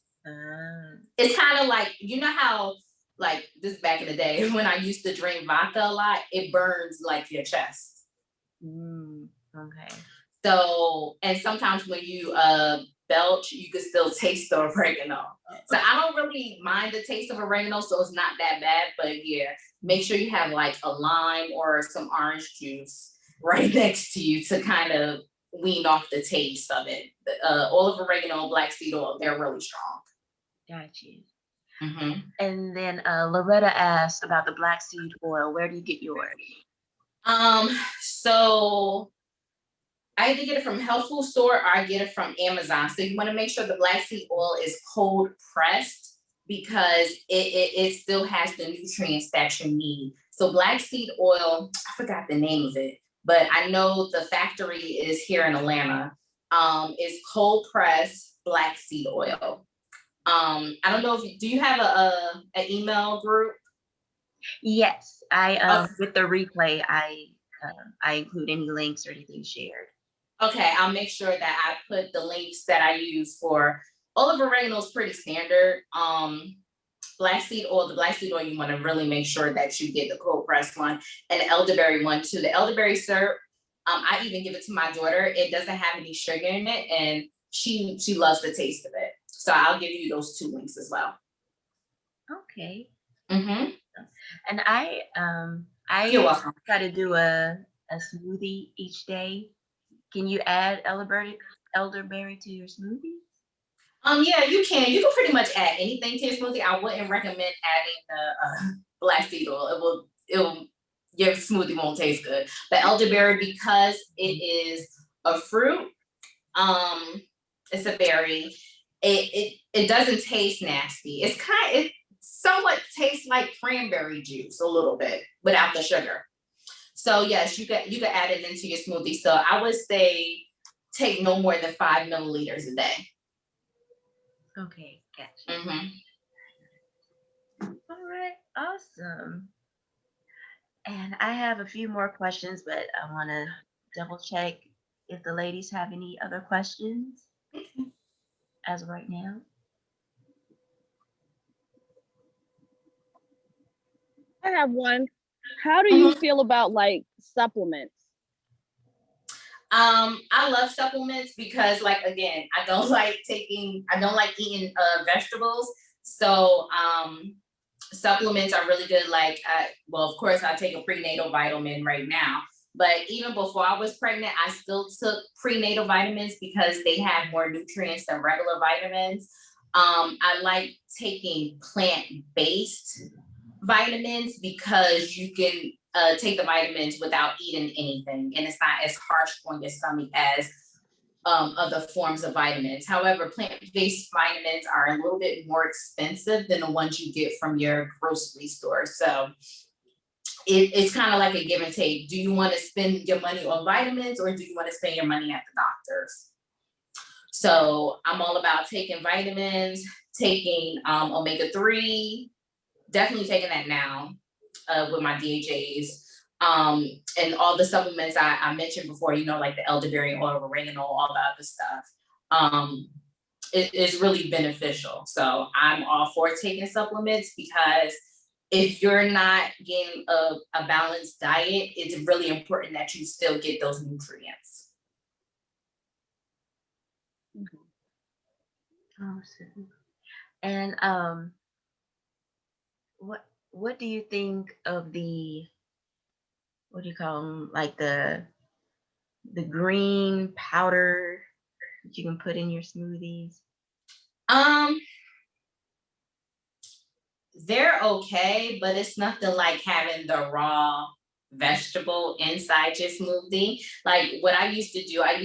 Speaker 2: It's kind of like, how, like, this back in the day when I used to drink vodka a lot, it burns like your chest.
Speaker 1: Okay.
Speaker 2: So, and sometimes when you belch, you can still taste the oregano. So I don't really mind the taste of oregano, so it's not that bad. But yeah, make sure you have like a lime or some orange juice right next to you to kind of wean off the taste of it. Oil of oregano, black seed oil, they're really strong.
Speaker 1: Got you.
Speaker 2: Mm-hmm.
Speaker 1: And then Loretta asked about the black seed oil. Where do you get yours?
Speaker 2: So I either get it from health food store or I get it from Amazon. So you want to make sure the black seed oil is cold pressed, because it still has the nutrients that you need. So black seed oil, I forgot the name of it, but I know the factory is here in Atlanta. It's cold pressed black seed oil. I don't know do you have an email group?
Speaker 1: Yes, I with the replay, I include any links or anything shared.
Speaker 2: Okay, I'll make sure that I put the links that I use for oil of oregano is pretty standard. Black seed oil, the black seed oil, you want to really make sure that you get the cold pressed one, and the elderberry one too. The elderberry syrup, I even give it to my daughter. It doesn't have any sugar in it, and she loves the taste of it. So I'll give you those 2 links as well.
Speaker 1: Okay.
Speaker 2: Mm-hmm.
Speaker 1: And I
Speaker 2: You're welcome.
Speaker 1: try to do a smoothie each day. Can you add elderberry to your smoothies?
Speaker 2: Yeah, you can. You can pretty much add anything to your smoothie. I wouldn't recommend adding the black seed oil. Your smoothie won't taste good. But elderberry, because it is a fruit, it's a berry. It doesn't taste nasty. It somewhat tastes like cranberry juice a little bit without the sugar. So yes, you could add it into your smoothie. So I would say take no more than 5 milliliters a day.
Speaker 1: Okay, gotcha.
Speaker 2: Mm-hmm.
Speaker 1: All right, awesome. And I have a few more questions, but I want to double check if the ladies have any other questions as of right now.
Speaker 3: I have one. How do you feel about like supplements?
Speaker 2: I love supplements because, like, again, I don't like eating vegetables. So supplements are really good. Like, well, of course, I take a prenatal vitamin right now. But even before I was pregnant, I still took prenatal vitamins because they have more nutrients than regular vitamins. I like taking plant-based vitamins because you can take the vitamins without eating anything, and it's not as harsh on your stomach as other forms of vitamins. However, plant-based vitamins are a little bit more expensive than the ones you get from your grocery store. So it's kind of like a give and take. Do you want to spend your money on vitamins, or do you want to spend your money at the doctor's? So I'm all about taking vitamins, taking omega-3, definitely taking that now with my DHAs. And all the supplements I mentioned before, you know, like the elderberry oil, oregano, all the other stuff. It is really beneficial. So I'm all for taking supplements because if you're not getting a balanced diet, it's really important that you still get those nutrients.
Speaker 1: Awesome. And what do you think of the, what do you call them, like the green powder that you can put in your smoothies?
Speaker 2: Um, they're okay, but it's nothing like having the raw vegetable inside your smoothie. Like what I used to do, I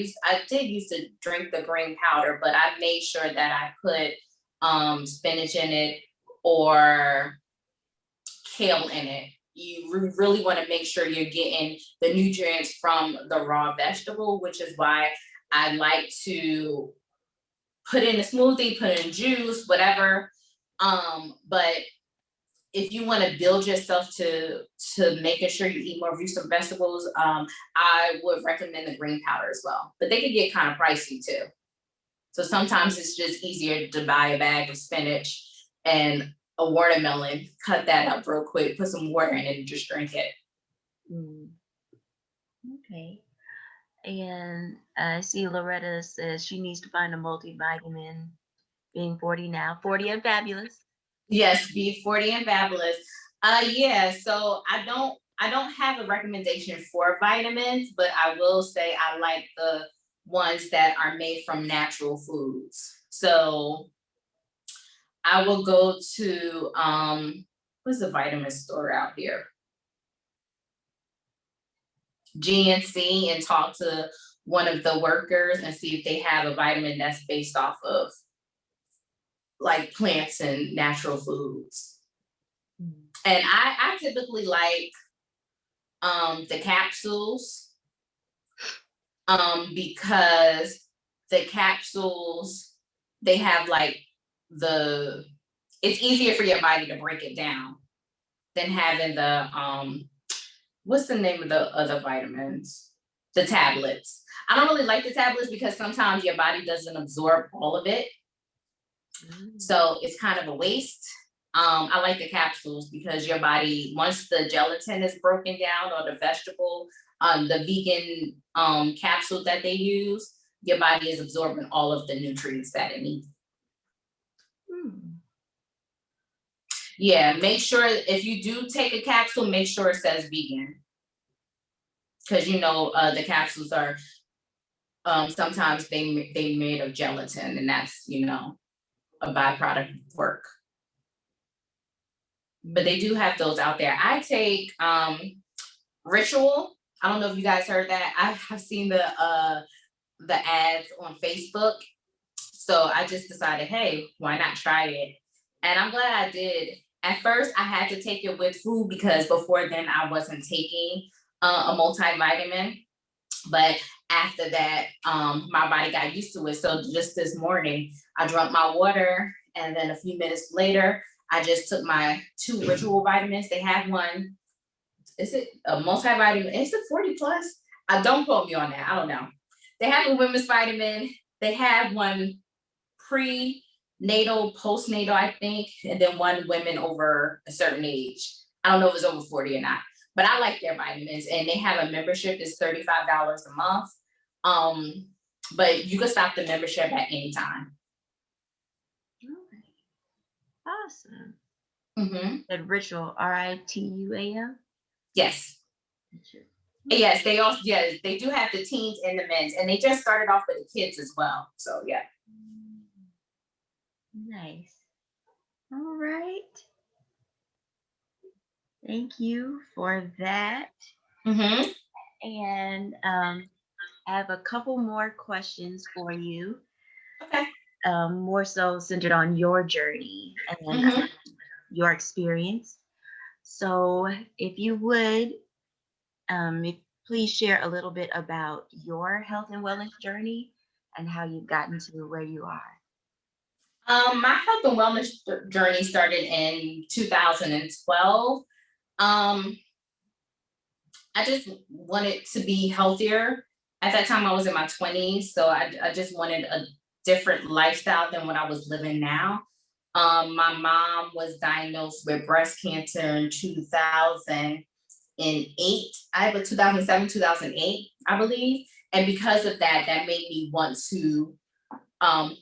Speaker 2: did used to drink the green powder, but I made sure that I put spinach in it or kale in it. You really want to make sure you're getting the nutrients from the raw vegetable, which is why I like to put in a smoothie, put in juice, whatever. But if you want to build yourself to making sure you eat more fruits and vegetables, I would recommend the green powder as well. But they can get kind of pricey too. So sometimes it's just easier to buy a bag of spinach and a watermelon, cut that up real quick, put some water in it, and just drink it.
Speaker 1: Mm. Okay. And I see Loretta says she needs to find a multivitamin, being 40 now, 40 and fabulous.
Speaker 2: Yes, be 40 and fabulous. Yeah, so I don't have a recommendation for vitamins, but I will say I like the ones that are made from natural foods. So I will go to what's the vitamin store out here? GNC, and talk to one of the workers and see if they have a vitamin that's based off of like plants and natural foods. And I typically like the capsules because the capsules, they have like it's easier for your body to break it down than having the what's the name of the other vitamins? The tablets. I don't really like the tablets because sometimes your body doesn't absorb all of it. So it's kind of a waste. I like the capsules because your body, once the gelatin is broken down, or the vegetable, the vegan capsule that they use, your body is absorbing all of the nutrients that it needs. Yeah, make sure if you do take a capsule, make sure it says vegan. Because you know the capsules are sometimes they made of gelatin, and that's, you know, a byproduct of work. But they do have those out there. I take Ritual. I don't know if you guys heard that. I have seen the ads on Facebook. So I just decided, hey, why not try it? And I'm glad I did. At first, I had to take it with food because before then I wasn't taking a multivitamin. But after that, my body got used to it. So just this morning, I drank my water, and then a few minutes later, I just took my 2 Ritual vitamins. They have one. Is it a multivitamin? Is it 40 plus? Don't quote me on that. I don't know. They have a women's vitamin. They have one prenatal, postnatal, I think, and then one women over a certain age. I don't know if it's over 40 or not, but I like their vitamins, and they have a membership. It's $35 a month. But you can stop the membership at any time.
Speaker 1: Okay. Awesome.
Speaker 2: Mm-hmm.
Speaker 1: The ritual, RITUAL.
Speaker 2: Yes.
Speaker 1: Ritual.
Speaker 2: Yes, they also, yes, they do have the teens and the men's, and they just started off with the kids as well. So yeah.
Speaker 1: Nice. All right. Thank you for that.
Speaker 2: Mm-hmm.
Speaker 1: And I have a couple more questions for you,
Speaker 2: Okay.
Speaker 1: more so centered on your journey and
Speaker 2: Mm-hmm.
Speaker 1: your experience. So, if you would, please share a little bit about your health and wellness journey and how you've gotten to where you are.
Speaker 2: My health and wellness journey started in 2012. Um, I just wanted to be healthier. At that time, I was in my 20s, so I just wanted a different lifestyle than what I was living now. My mom was diagnosed with breast cancer in 2008. I have a 2007, 2008, I believe. And because of that, that made me want to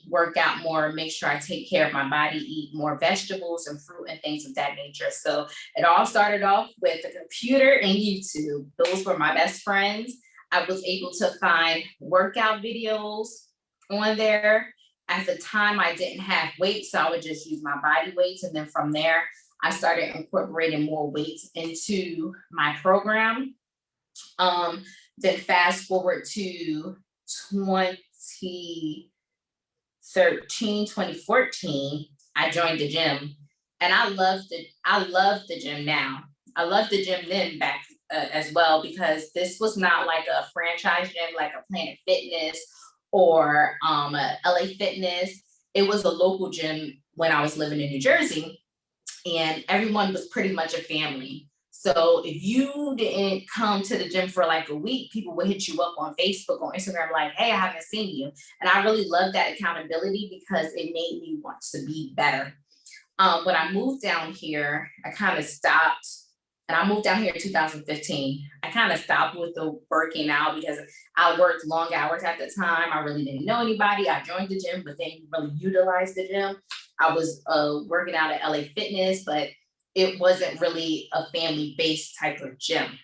Speaker 2: work out more, make sure I take care of my body, eat more vegetables and fruit and things of that nature. So it all started off with a computer and YouTube. Those were my best friends. I was able to find workout videos on there. At the time, I didn't have weights, so I would just use my body weights. And then from there, I started incorporating more weights into my program. Then fast forward to 2014, I joined the gym, and I love the gym now. I love the gym then back as well, because this was not like a franchise gym like a Planet Fitness or a LA Fitness. It was a local gym when I was living in New Jersey, and everyone was pretty much a family. So if you didn't come to the gym for like a week, people would hit you up on Facebook or Instagram like, hey, I haven't seen you. And I really love that accountability because it made me want to be better. When I moved down here, I kind of stopped. And I moved down here in 2015. I kind of stopped with the working out because I worked long hours at the time. I really didn't know anybody. I joined the gym, but didn't really utilize the gym. I was working out at LA Fitness, but it wasn't really a family-based type of gym.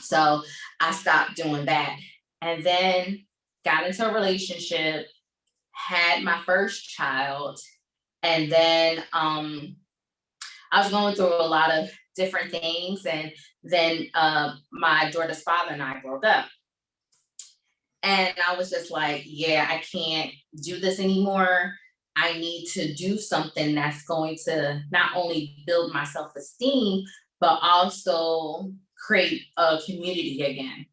Speaker 2: So I stopped doing that. And then got into a relationship, had my first child, and then I was going through a lot of different things. And then my daughter's father and I broke up. And I was just like, yeah, I can't do this anymore. I need to do something that's going to not only build my self-esteem, but also create a community again.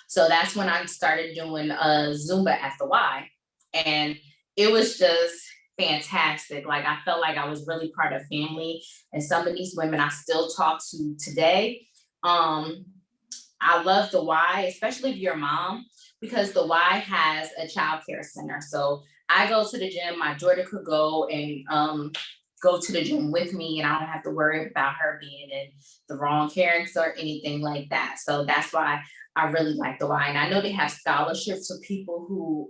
Speaker 2: So that's when I started doing Zumba at the Y. And it was just fantastic. Like I felt like I was really part of family. And some of these women I still talk to today. I love the Y, especially if you're a mom, because the Y has a child care center. So I go to the gym, my daughter could go and go to the gym with me, and I don't have to worry about her being in the wrong parents or anything like that. So that's why I really like the Y. And I know they have scholarships for people who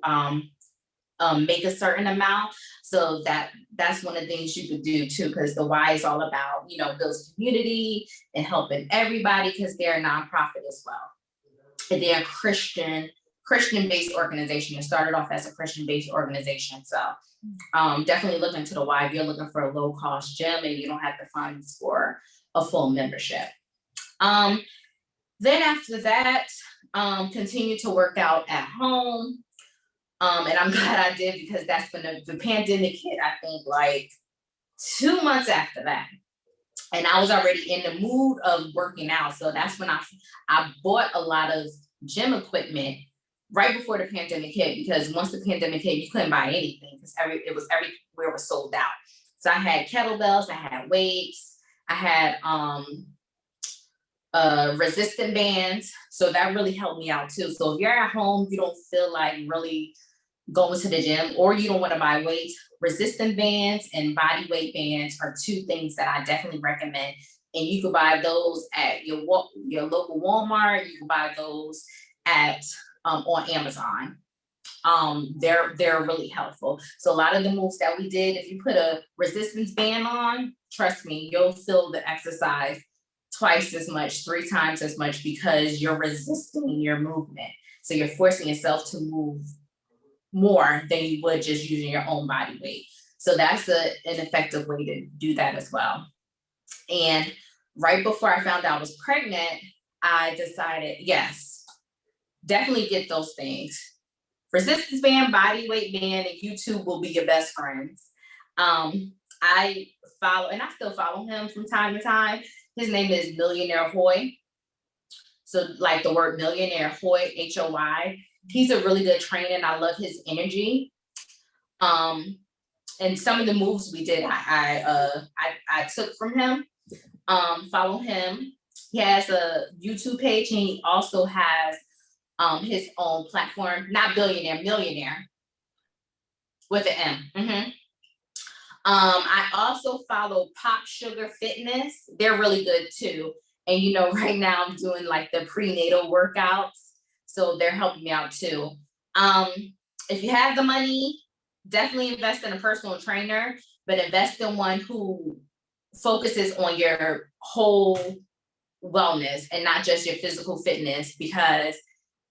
Speaker 2: make a certain amount. So that's one of the things you could do too, because the Y is all about, builds community and helping everybody, because they're a nonprofit as well. And they're a Christian-based organization. It started off as a Christian-based organization. So definitely look into the Y if you're looking for a low-cost gym and you don't have the funds for a full membership. Then after that, continue to work out at home. And I'm glad I did, because that's when the pandemic hit, I think like 2 months after that. And I was already in the mood of working out. So that's when I bought a lot of gym equipment right before the pandemic hit, because once the pandemic hit, you couldn't buy anything because everywhere was sold out. So I had kettlebells, I had weights, I had resistant bands. So that really helped me out too. So if you're at home, you don't feel like really going to the gym, or you don't want to buy weights, resistant bands and body weight bands are two things that I definitely recommend. And you can buy those at your local Walmart. You can buy those at on Amazon. They're really helpful. So a lot of the moves that we did, if you put a resistance band on, trust me, you'll feel the exercise twice as much, 3 times as much, because you're resisting your movement. So you're forcing yourself to move more than you would just using your own body weight. So that's an effective way to do that as well. And right before I found out I was pregnant, I decided, yes, definitely get those things. Resistance band, body weight band, and YouTube will be your best friends. I follow, and I still follow him from time to time. His name is Millionaire Hoy. So like the word millionaire, Hoy, H-O-Y. He's a really good trainer and I love his energy. And some of the moves we did, I took from him. Follow him. He has a YouTube page and he also has his own platform, not billionaire, millionaire with an M. I also follow Pop Sugar Fitness. They're really good too. And you know, right now I'm doing like the prenatal workouts. So they're helping me out too. If you have the money, definitely invest in a personal trainer, but invest in one who focuses on your whole wellness and not just your physical fitness, because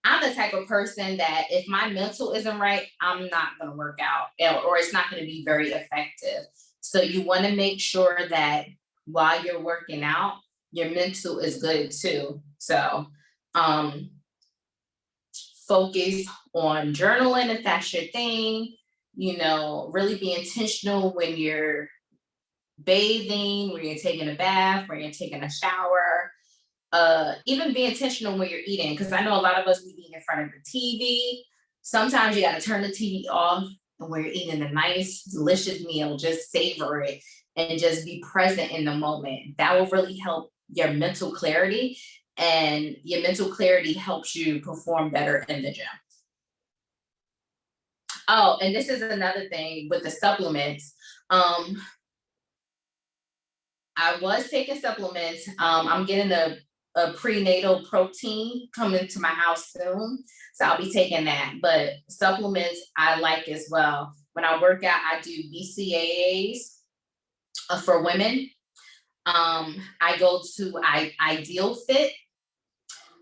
Speaker 2: I'm the type of person that if my mental isn't right, I'm not going to work out, or it's not going to be very effective. So you want to make sure that while you're working out, your mental is good too. So focus on journaling if that's your thing. You know, really be intentional when you're bathing, when you're taking a bath, when you're taking a shower. Even be intentional when you're eating, because I know a lot of us, we eat in front of the TV. Sometimes you got to turn the TV off, and when you're eating a nice, delicious meal, just savor it and just be present in the moment. That will really help your mental clarity, and your mental clarity helps you perform better in the gym. Oh, and this is another thing with the supplements. I was taking supplements. I'm getting a prenatal protein coming to my house soon. So I'll be taking that. But supplements I like as well. When I work out, I do BCAAs for women. I go to Ideal Fit.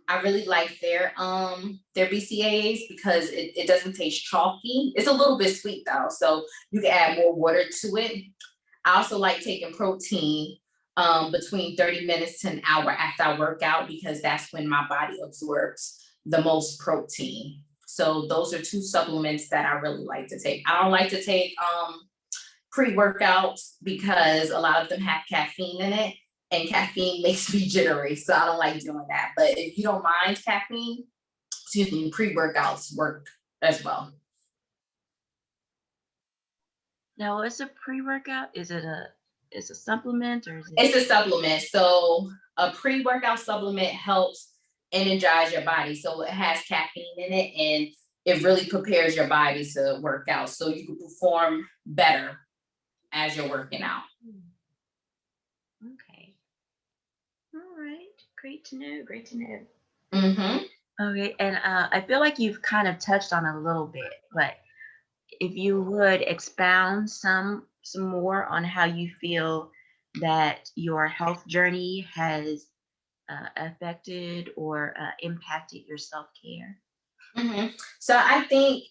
Speaker 2: I really like their BCAAs because it doesn't taste chalky. It's a little bit sweet though, so you can add more water to it. I also like taking protein between 30 minutes to an hour after I work out, because that's when my body absorbs the most protein. So those are 2 supplements that I really like to take. I don't like to take pre-workouts because a lot of them have caffeine in it, and caffeine makes me jittery, so I don't like doing that. But if you don't mind caffeine, excuse me, pre-workouts work as well.
Speaker 1: Now, what's a pre-workout? Is it a supplement, or is it?
Speaker 2: It's a supplement. So a pre-workout supplement helps energize your body. So it has caffeine in it, and it really prepares your body to work out, so you can perform better as you're working out.
Speaker 1: Okay. All right. Great to know. Great to know.
Speaker 2: Mm-hmm.
Speaker 1: Okay. And I feel like you've kind of touched on it a little bit, but if you would expound some more on how you feel that your health journey has affected or impacted your self-care.
Speaker 2: Mm-hmm. So I think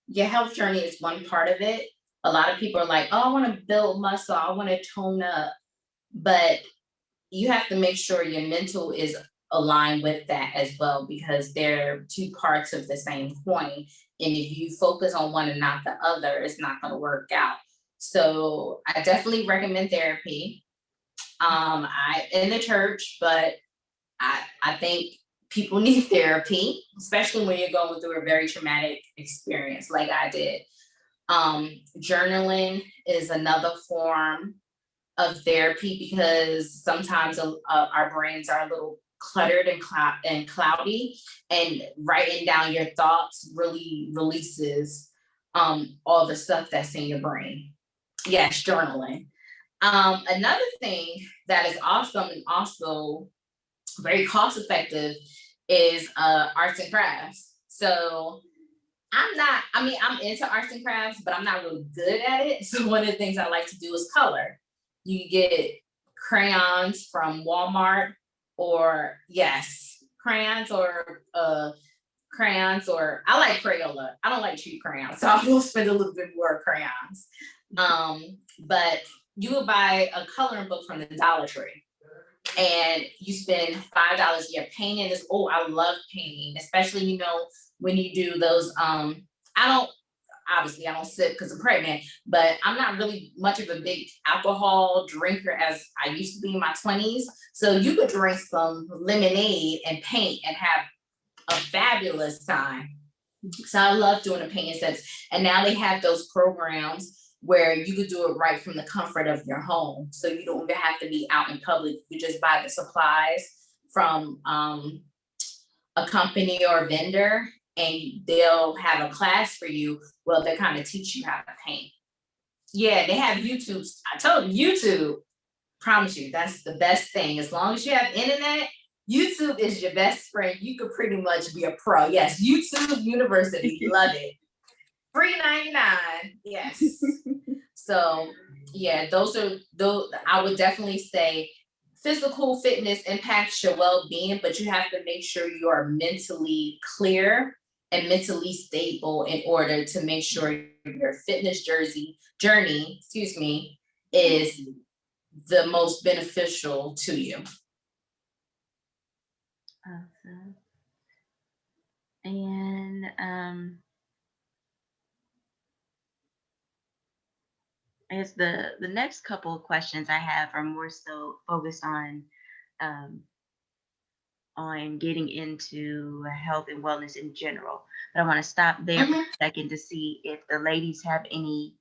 Speaker 2: your health journey is one part of it. A lot of people are like, oh, I want to build muscle, I want to tone up. But you have to make sure your mental is aligned with that as well, because they're 2 parts of the same coin. And if you focus on one and not the other, it's not going to work out. So I definitely recommend therapy. I in the church, but I think people need therapy, especially when you're going through a very traumatic experience like I did. Journaling is another form of therapy, because sometimes our brains are a little cluttered and cloudy, and writing down your thoughts really releases all the stuff that's in your brain. Yes, journaling. Another thing that is awesome and also very cost effective is arts and crafts. So I'm into arts and crafts, but I'm not really good at it. So one of the things I like to do is color. You get crayons from Walmart, or yes, crayons, or I like Crayola. I don't like cheap crayons, so I will spend a little bit more on crayons. But you would buy a coloring book from the Dollar Tree, and you spend $5. You're painting this. Oh, I love painting, especially when you do those. I don't obviously I don't sip because I'm pregnant, but I'm not really much of a big alcohol drinker as I used to be in my 20s. So you could drink some lemonade and paint and have a fabulous time. So I love doing the painting sets. And now they have those programs where you could do it right from the comfort of your home. So you don't even have to be out in public. You just buy the supplies from a company or a vendor, and they'll have a class for you. Well, they kind of teach you how to paint. Yeah, they have YouTube. I told you, YouTube, promise you, that's the best thing. As long as you have internet, YouTube is your best friend. You could pretty much be a pro. Yes, YouTube University, love it. Free 99, yes. So yeah, those I would definitely say physical fitness impacts your well-being, but you have to make sure you are mentally clear and mentally stable in order to make sure your fitness journey, is the most beneficial to you.
Speaker 1: Awesome. And I guess the next couple of questions I have are more so focused on getting into health and wellness in general. But I want to stop there for a second to see if the ladies have any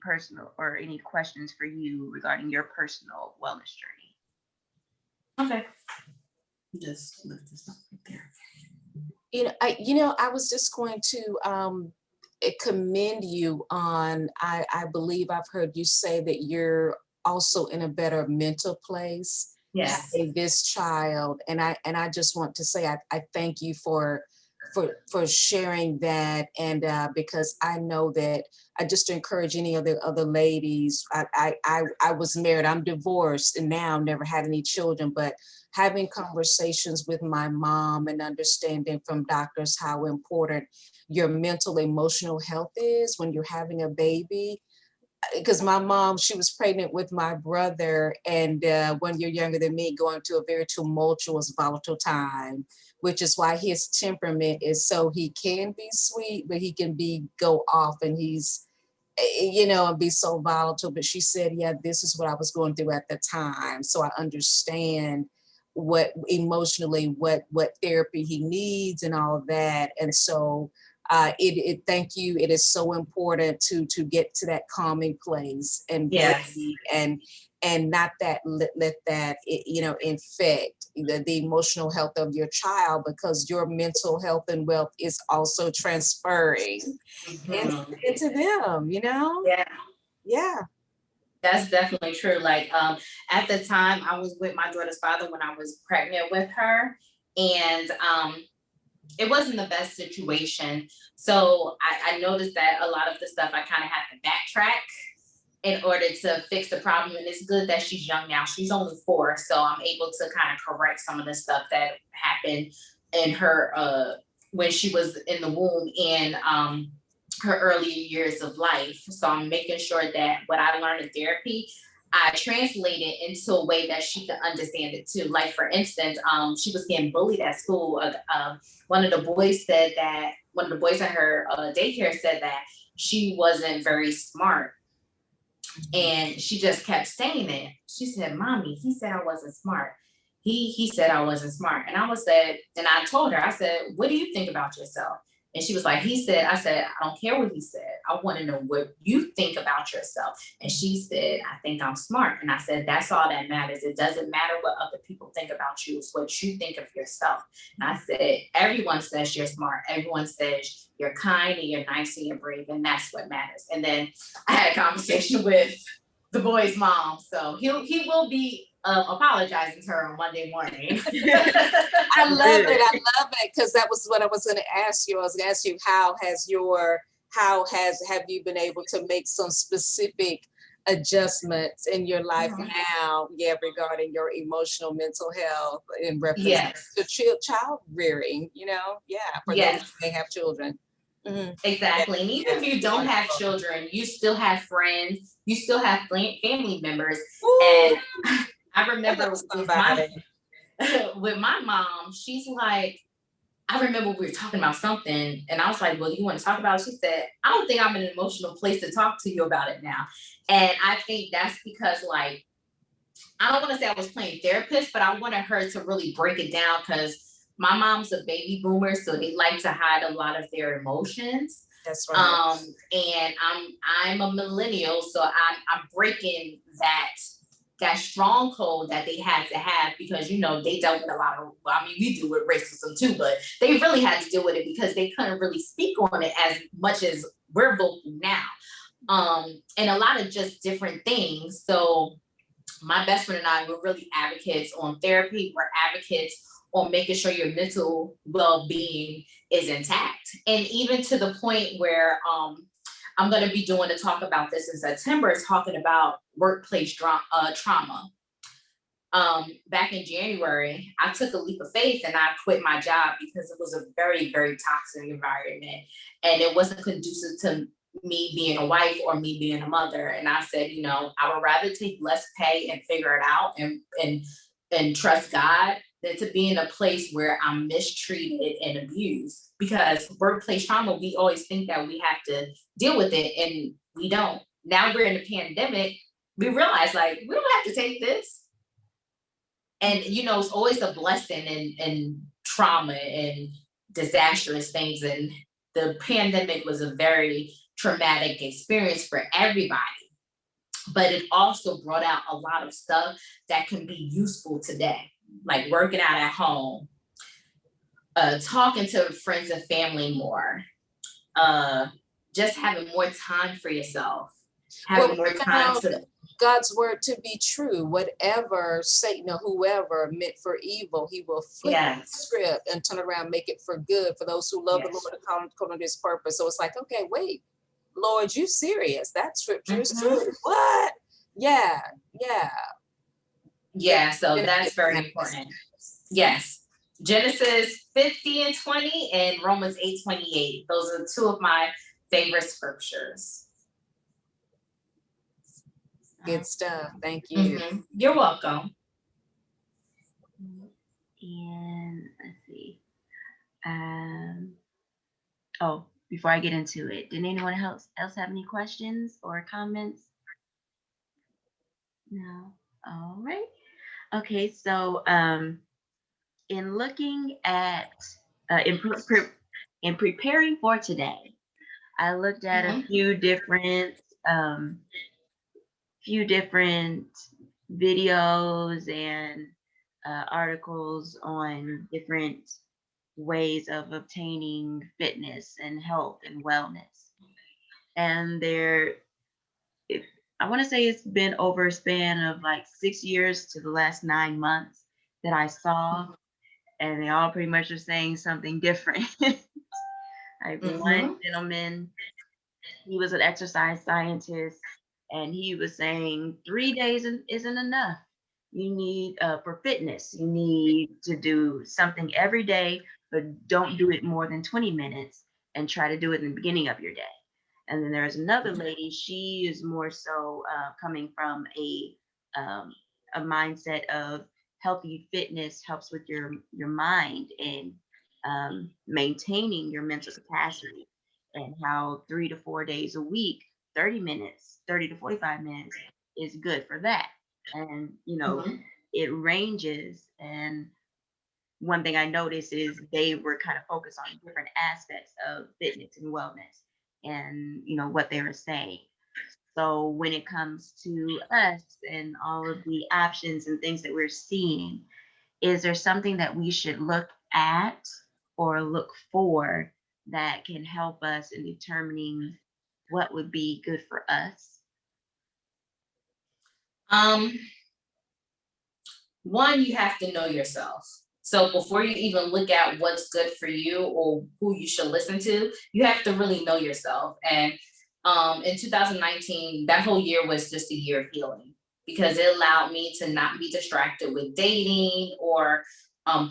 Speaker 1: personal or any questions for you regarding your personal wellness journey.
Speaker 2: Okay. Just lift this up right there.
Speaker 4: I was just going to commend you on, I believe I've heard you say that you're also in a better mental place.
Speaker 2: Yes.
Speaker 4: This child, and I just want to say I thank you for sharing that, and because I know that I just encourage any of the other ladies. I was married, I'm divorced, and now never had any children, but having conversations with my mom and understanding from doctors how important your mental emotional health is when you're having a baby. Because my mom, she was pregnant with my brother, and 1 year younger than me, going through a very tumultuous, volatile time, which is why his temperament is so he can be sweet, but he can go off, and he's, and be so volatile. But she said, yeah, this is what I was going through at the time. So I understand what emotionally, what therapy he needs and all of that. And so thank you. It is so important to get to that calming place and
Speaker 2: Yes.
Speaker 4: breathe and not let that infect the emotional health of your child, because your mental health and wealth is also transferring into them. Yeah.
Speaker 2: That's definitely true. Like at the time I was with my daughter's father when I was pregnant with her, and it wasn't the best situation. So I noticed that a lot of the stuff I kind of had to backtrack in order to fix the problem. And it's good that she's young now. She's only 4, so I'm able to kind of correct some of the stuff that happened in her when she was in the womb and her early years of life. So I'm making sure that what I learned in therapy, I translate it into a way that she can understand it too. Like for instance, she was getting bullied at school. One of the boys at her daycare said that she wasn't very smart. And she just kept saying it. She said, Mommy, he said I wasn't smart. He said I wasn't smart. And I told her, I said, what do you think about yourself? And she was like, he said, I said, I don't care what he said. I want to know what you think about yourself. And she said, I think I'm smart. And I said, that's all that matters. It doesn't matter what other people think about you. It's what you think of yourself. And I said, everyone says you're smart. Everyone says you're kind and you're nice and you're brave. And that's what matters. And then I had a conversation with the boy's mom. So he will be apologizing to her on Monday morning.
Speaker 4: I love it. I love it because that was what I was going to ask you. I was going to ask you have you been able to make some specific adjustments in your life now, regarding your emotional mental health in reference
Speaker 2: Yes.
Speaker 4: to child rearing, for those
Speaker 2: Yes.
Speaker 4: who may have children. Mm-hmm.
Speaker 2: Exactly. And even if you don't have children, you still have friends, you still have family members.
Speaker 4: Ooh,
Speaker 2: and I remember with my mom, she's like, I remember we were talking about something and I was like, well, you want to talk about it? She said, I don't think I'm in an emotional place to talk to you about it now. And I think that's because, like, I don't want to say I was playing therapist, but I wanted her to really break it down because my mom's a baby boomer, so they like to hide a lot of their emotions.
Speaker 4: That's right.
Speaker 2: And I'm a millennial, so I'm breaking that stronghold that they had to have because they dealt with a lot of, well, I mean, we do with racism too, but they really had to deal with it because they couldn't really speak on it as much as we're vocal now. And a lot of just different things. So my best friend and I, we're really advocates on therapy. We're advocates on making sure your mental well-being is intact. And even to the point where I'm going to be doing a talk about this in September, talking about workplace trauma. Back in January, I took a leap of faith and I quit my job because it was a very, very toxic environment and it wasn't conducive to me being a wife or me being a mother. And I said, I would rather take less pay and figure it out and trust God than to be in a place where I'm mistreated and abused. Because workplace trauma, we always think that we have to deal with it and we don't. Now we're in a pandemic, we realize like we don't have to take this. And it's always a blessing in trauma and disastrous things. And the pandemic was a very traumatic experience for everybody. But it also brought out a lot of stuff that can be useful today, like working out at home, talking to friends and family more, just having more time for yourself, having more time to
Speaker 4: God's word to be true. Whatever Satan or whoever meant for evil, he will flip the script and turn around, make it for good for those who love the Lord and come to this purpose. So it's like, okay, wait, Lord, you serious? That scripture is true. What? Yeah.
Speaker 2: So that's very important. Yes. Genesis 50:20 and Romans 8:28. Those are two of my favorite scriptures.
Speaker 4: Good stuff. Thank you.
Speaker 2: You're welcome.
Speaker 1: And let's see. Before I get into it, did anyone else have any questions or comments? No. All right. Okay. So, in looking at in preparing for today, I looked at a few different videos and articles on different ways of obtaining fitness and health and wellness. And I want to say it's been over a span of like 6 years to the last 9 months that I saw, and they all pretty much are saying something different. Like one gentleman, he was an exercise scientist, and he was saying 3 days isn't enough. You need for fitness, you need to do something every day, but don't do it more than 20 minutes and try to do it in the beginning of your day. And then there's another lady, she is more so coming from a mindset of healthy fitness helps with your mind and maintaining your mental capacity, and how 3 to 4 days a week, 30 minutes, 30 to 45 minutes is good for that. And, it ranges. And one thing I noticed is they were kind of focused on different aspects of fitness and wellness and, what they were saying. So when it comes to us and all of the options and things that we're seeing, is there something that we should look at or look for that can help us in determining what would be good for us?
Speaker 2: one, you have to know yourself. So before you even look at what's good for you or who you should listen to, you have to really know yourself. And in 2019, that whole year was just a year of healing because it allowed me to not be distracted with dating or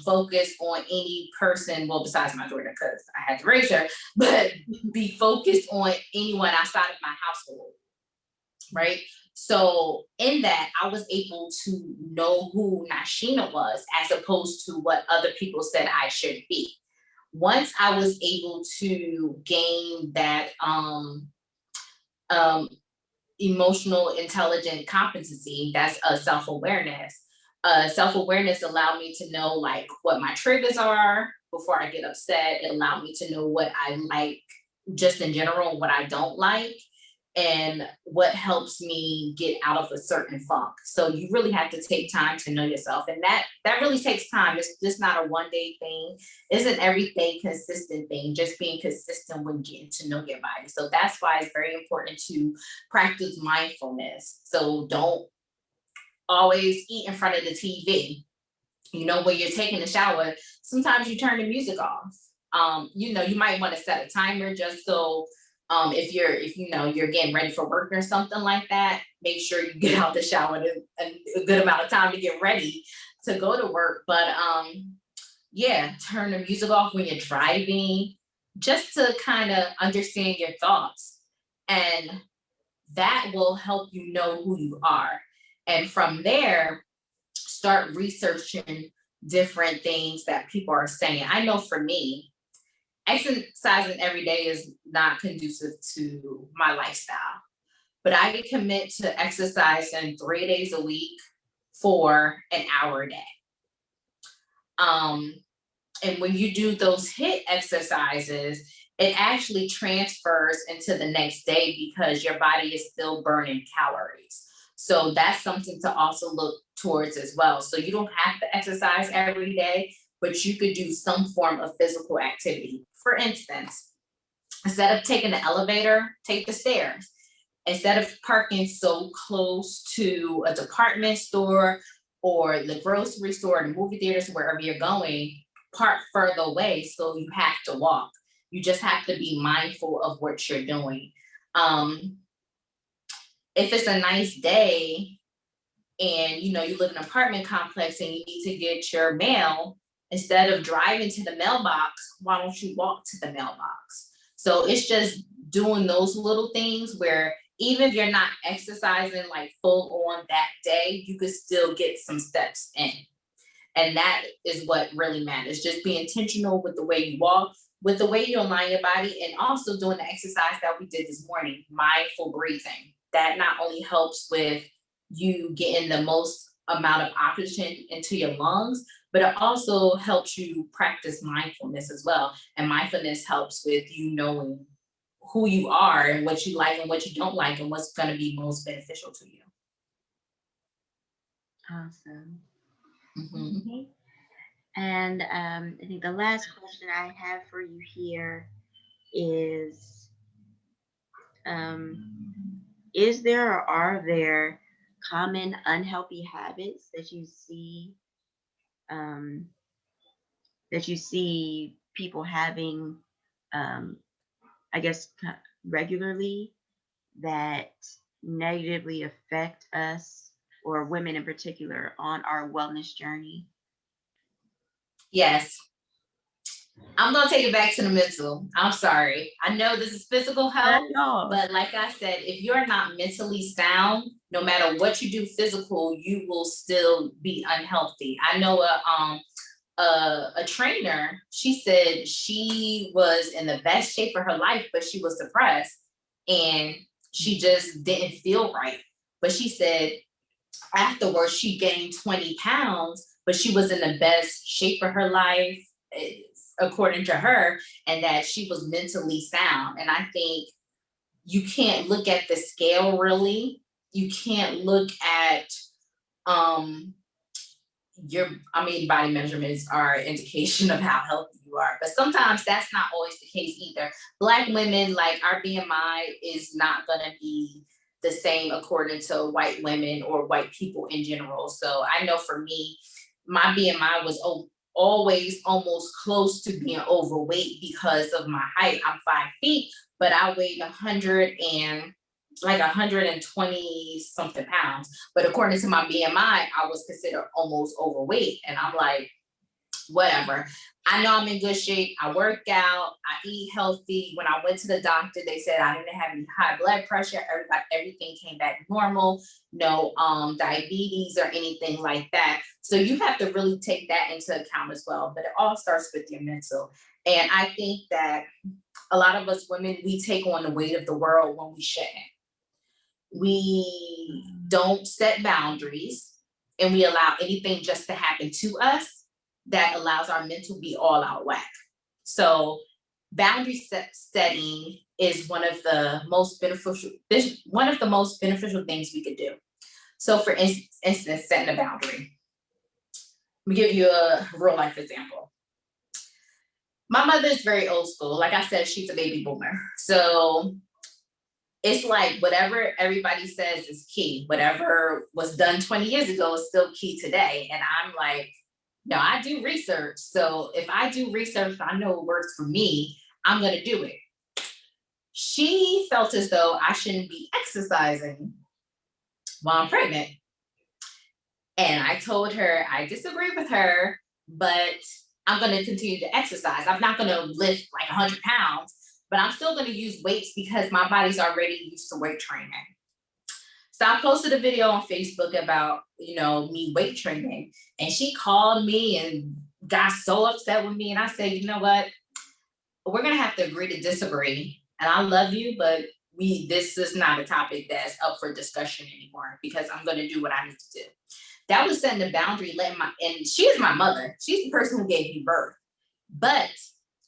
Speaker 2: focus on any person, well, besides my daughter, because I had to raise her, but be focused on anyone outside of my household, right? So in that, I was able to know who Nisheena was as opposed to what other people said I should be. Once I was able to gain that um, emotional intelligent competency, that's a self-awareness. Self-awareness allowed me to know like what my triggers are before I get upset. It allowed me to know what I like just in general, what I don't like, and what helps me get out of a certain funk. So you really have to take time to know yourself. And that really takes time. It's just not a one-day thing. Isn't everything consistent thing, just being consistent when getting to know your body. So that's why it's very important to practice mindfulness. So don't always eat in front of the TV. You know, when you're taking a shower, sometimes you turn the music off. You know, you might want to set a timer just so if you're getting ready for work or something like that, make sure you get out the shower a good amount of time to get ready to go to work. But yeah, turn the music off when you're driving, just to kind of understand your thoughts. And that will help you know who you are. And from there, start researching different things that people are saying. I know for me, exercising every day is not conducive to my lifestyle, but I can commit to exercising 3 days a week for an hour a day. Um, and when you do those HIIT exercises, it actually transfers into the next day because your body is still burning calories. So that's something to also look towards as well. So you don't have to exercise every day, but you could do some form of physical activity. For instance, instead of taking the elevator, take the stairs. Instead of parking so close to a department store or the grocery store, the movie theaters, wherever you're going, park further away so you have to walk. You just have to be mindful of what you're doing. Um, if it's a nice day and you know you live in an apartment complex and you need to get your mail, instead of driving to the mailbox, why don't you walk to the mailbox? So it's just doing those little things where even if you're not exercising like full on that day, you could still get some steps in. And that is what really matters. Just be intentional with the way you walk, with the way you align your body, and also doing the exercise that we did this morning, mindful breathing. That not only helps with you getting the most amount of oxygen into your lungs, but it also helps you practice mindfulness as well. And mindfulness helps with you knowing who you are and what you like and what you don't like and what's going to be most beneficial to you.
Speaker 1: Awesome.
Speaker 2: Mhm.
Speaker 1: Okay. And I think the last question I have for you here is is there or are there common unhealthy habits um, that you see people having, um, I guess, regularly that negatively affect us or women in particular on our wellness journey?
Speaker 2: Yes. I'm gonna take it back to the mental. I'm sorry. I know this is physical health, but like I said, if you're not mentally sound, no matter what you do physical, you will still be unhealthy. I know a trainer. She said she was in the best shape of her life, but she was depressed and she just didn't feel right. But she said afterwards she gained 20 pounds, but she was in the best shape of her life, according to her, and that she was mentally sound. And I think you can't look at the scale really. You can't look at um body measurements are an indication of how healthy you are, but sometimes that's not always the case either. Black women, like our BMI is not gonna be the same according to white women or white people in general. So I know for me, my BMI was always almost close to being overweight because of my height. I'm 5 feet, but I weighed 120 something pounds. But according to my BMI, I was considered almost overweight. And I'm like, whatever. I know I'm in good shape. I work out. I eat healthy. When I went to the doctor, they said I didn't have any high blood pressure. Everything came back normal. No diabetes or anything like that. So you have to really take that into account as well. But it all starts with your mental. And I think that a lot of us women, we take on the weight of the world when we shouldn't. We don't set boundaries, and we allow anything just to happen to us that allows our mental to be all out whack. So boundary setting is one of the most beneficial things we could do. So for instance, setting a boundary. Let me give you a real life example. My mother is very old school. Like I said, she's a baby boomer. So it's like whatever everybody says is key. Whatever was done 20 years ago is still key today. And I'm like, no, I do research. So if I do research, I know it works for me, I'm going to do it. She felt as though I shouldn't be exercising while I'm pregnant. And I told her I disagree with her, but I'm going to continue to exercise. I'm not going to lift like 100 pounds, but I'm still going to use weights because my body's already used to weight training. So I posted a video on Facebook about, me weight training, and she called me and got so upset with me. And I said, you know what? We're going to have to agree to disagree. And I love you, but this is not a topic that's up for discussion anymore because I'm going to do what I need to do. That was setting the boundary, and she is my mother. She's the person who gave me birth, but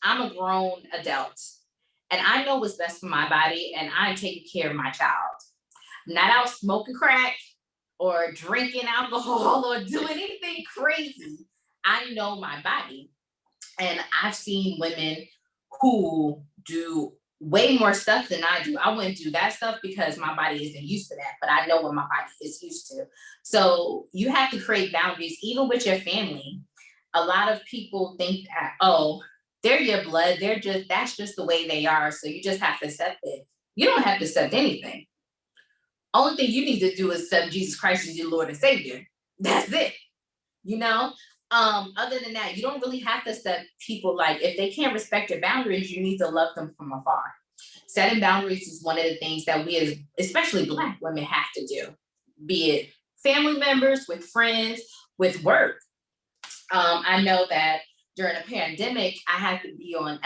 Speaker 2: I'm a grown adult and I know what's best for my body, and I'm taking care of my child. I'm not out smoking crack or drinking alcohol or doing anything crazy. I know my body, and I've seen women who do way more stuff than I do. I wouldn't do that stuff because my body isn't used to that, but I know what my body is used to. So you have to create boundaries, even with your family. A lot of people think that, oh, they're your blood. That's just the way they are. So you just have to accept it. You don't have to accept anything. Only thing you need to do is accept Jesus Christ as your Lord and Savior. That's it. Other than that, you don't really have to set people. Like, if they can't respect your boundaries, you need to love them from afar. Setting boundaries is one of the things that we, especially Black women, have to do, be it family members, with friends, with work. I know that during a pandemic, I had to be on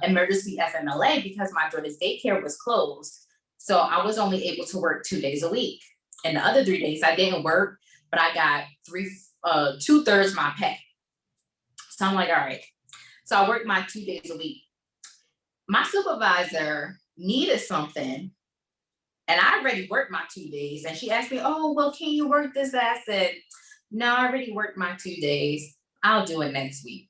Speaker 2: emergency FMLA because my daughter's daycare was closed. So I was only able to work 2 days a week. And the other 3 days I didn't work, but I got 2/3 my pay. So I'm like, all right. So I worked my 2 days a week. My supervisor needed something, and I already worked my 2 days. And she asked me, oh, well, can you work this? I said, no, I already worked my 2 days. I'll do it next week.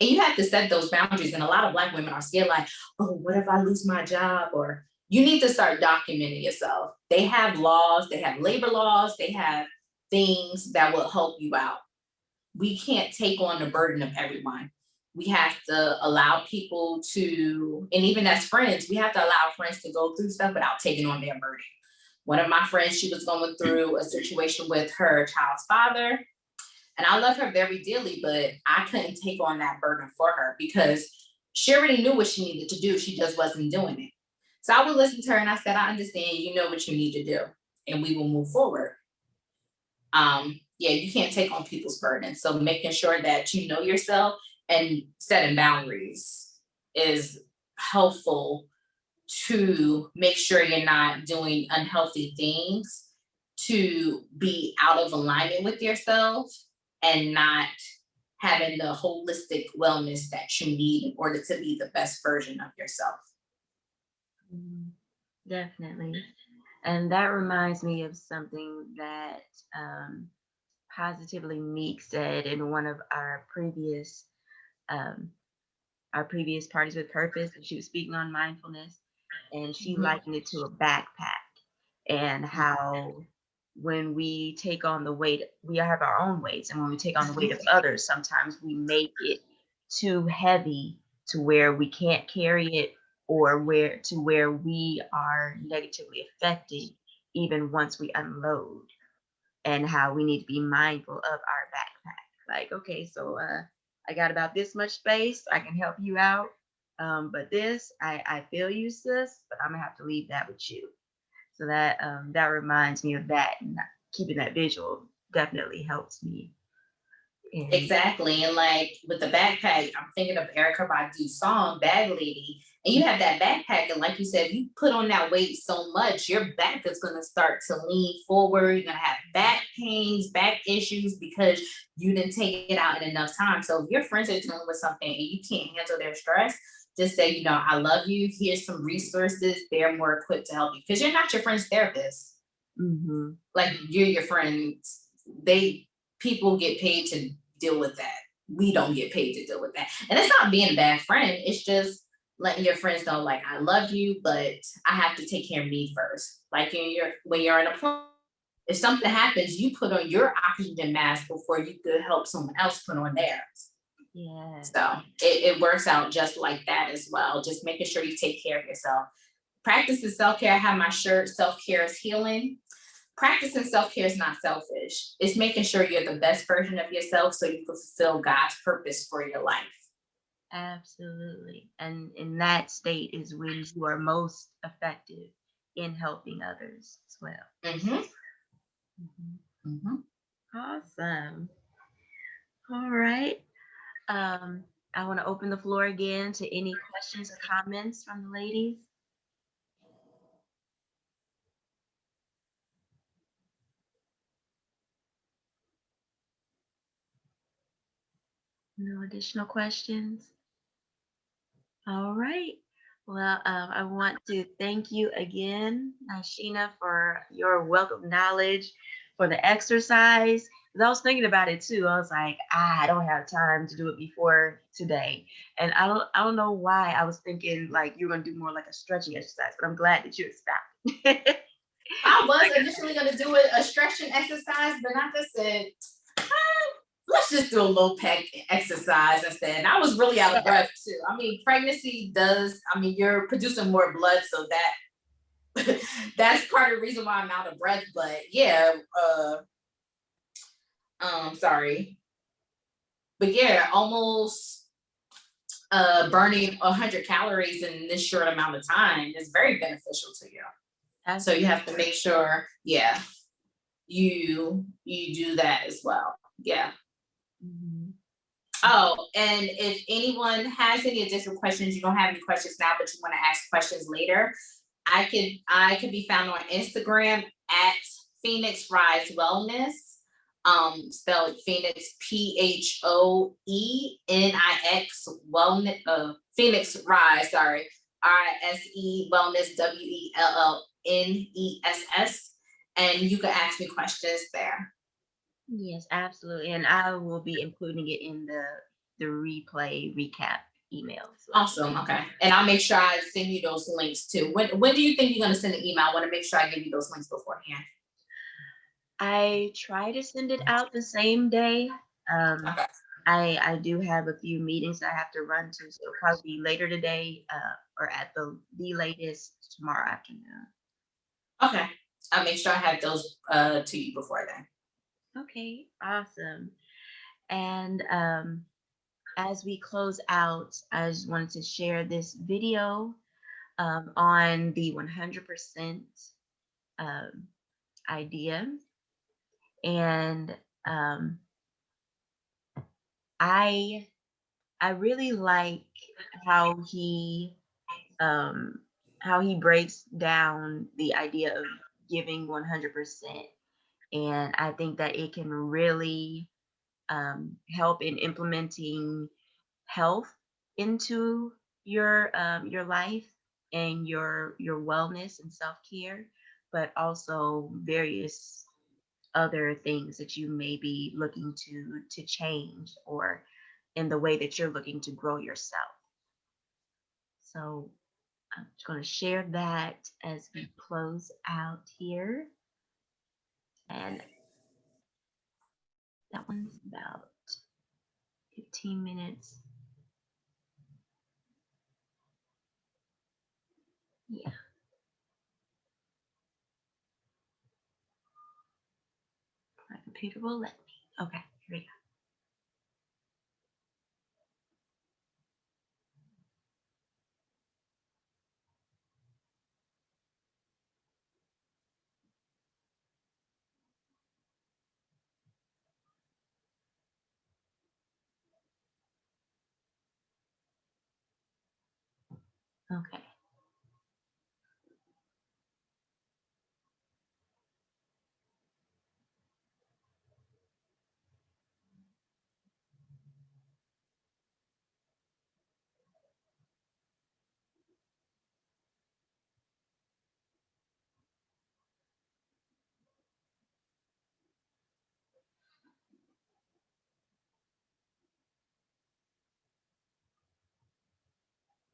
Speaker 2: And you have to set those boundaries. And a lot of Black women are scared, like, oh, what if I lose my job? Or you need to start documenting yourself. They have laws, they have labor laws, they have things that will help you out. We can't take on the burden of everyone. We have to allow people to, and even as friends, we have to allow friends to go through stuff without taking on their burden. One of my friends, she was going through a situation with her child's father, and I love her very dearly, but I couldn't take on that burden for her because she already knew what she needed to do. She just wasn't doing it. So I would listen to her and I said, I understand, you know what you need to do, and we will move forward. You can't take on people's burdens. So making sure that you know yourself and setting boundaries is helpful to make sure you're not doing unhealthy things, to be out of alignment with yourself, and not having the holistic wellness that you need in order to be the best version of yourself.
Speaker 1: Definitely. And that reminds me of something that Positively Meek said in one of our previous parties with purpose, and she was speaking on mindfulness, and she likened it to a backpack. and how when we take on the weight, we have our own weights, and when we take on the weight of others, sometimes we make it too heavy to where we can't carry it, or where we are negatively affected even once we unload, and how we need to be mindful of our backpack. Like, okay, so I got about this much space, I can help you out. But this, I feel you, sis, but I'm gonna have to leave that with you. So that reminds me of that, and keeping that visual definitely helps me. And
Speaker 2: Exactly. And like with the backpack, I'm thinking of Erica Badu's song Bag Lady. And you have that backpack, and like you said, you put on that weight so much, your back is gonna start to lean forward. You're gonna have back pains, back issues because you didn't take it out in enough time. So if your friends are dealing with something and you can't handle their stress, just say, I love you. Here's some resources. They're more equipped to help you because you're not your friend's therapist.
Speaker 1: mm-hmm.
Speaker 2: Like you're your friends. People get paid to deal with that. We don't get paid to deal with that. And it's not being a bad friend. It's just letting your friends know, like, I love you, but I have to take care of me first. Like when you're in a plane, if something happens, you put on your oxygen mask before you could help someone else put on theirs.
Speaker 1: Yeah.
Speaker 2: So it works out just like that as well. Just making sure you take care of yourself. Practicing self-care. I have my shirt, self-care is healing. Practicing self-care is not selfish. It's making sure you're the best version of yourself so you can fulfill God's purpose for your life.
Speaker 1: Absolutely. And in that state is when you are most effective in helping others as well.
Speaker 2: Mm-hmm.
Speaker 1: Mm-hmm.
Speaker 2: Mm-hmm.
Speaker 1: Awesome. All right. I want to open the floor again to any questions or comments from the ladies. No additional questions? All right. Well, I want to thank you again, Nisheena, for your wealth of knowledge, for the exercise. 'Cause I was thinking about it too. I was like, I don't have time to do it before today, and I don't know why I was thinking like you're gonna do more like a stretching exercise, but I'm glad that you stopped.
Speaker 2: I was initially going to do a stretching exercise, but I just said, let's just do a low pec exercise instead. And I was really out of breath too. I mean, pregnancy does, you're producing more blood, so that that's part of the reason why I'm out of breath. But yeah, sorry. But yeah, almost burning 100 calories in this short amount of time is very beneficial to you. So you have to make sure, yeah, you do that as well. Yeah.
Speaker 1: Mhm.
Speaker 2: Oh, and if anyone has any additional questions, you don't have any questions now, but you want to ask questions later, I could be found on Instagram at Phoenix Rise Wellness. Spelled Phoenix PHOENIX Wellness, Phoenix Rise, sorry, RISE Wellness WELLNESS. And you can ask me questions there.
Speaker 1: Yes, absolutely. And I will be including it in the replay recap email. So
Speaker 2: Awesome. Okay. And I'll make sure I send you those links too. When do you think you're going to send an email? I want to make sure I give you those links beforehand.
Speaker 1: I try to send it out the same day.
Speaker 2: Okay.
Speaker 1: I do have a few meetings I have to run to, so it'll probably be later today, or at the latest tomorrow afternoon.
Speaker 2: Okay. I'll make sure I have those to you before then.
Speaker 1: Okay, awesome. And as we close out, I just wanted to share this video on the 100% idea. And I really like how he breaks down the idea of giving 100%, and I think that it can really help in implementing health into your life and your wellness and self-care, but also various other things that you may be looking to change, or in the way that you're looking to grow yourself. So I'm just going to share that as we close out here. And that one's about 15 minutes. Yeah. My computer will let me. Okay, here we go. Okay.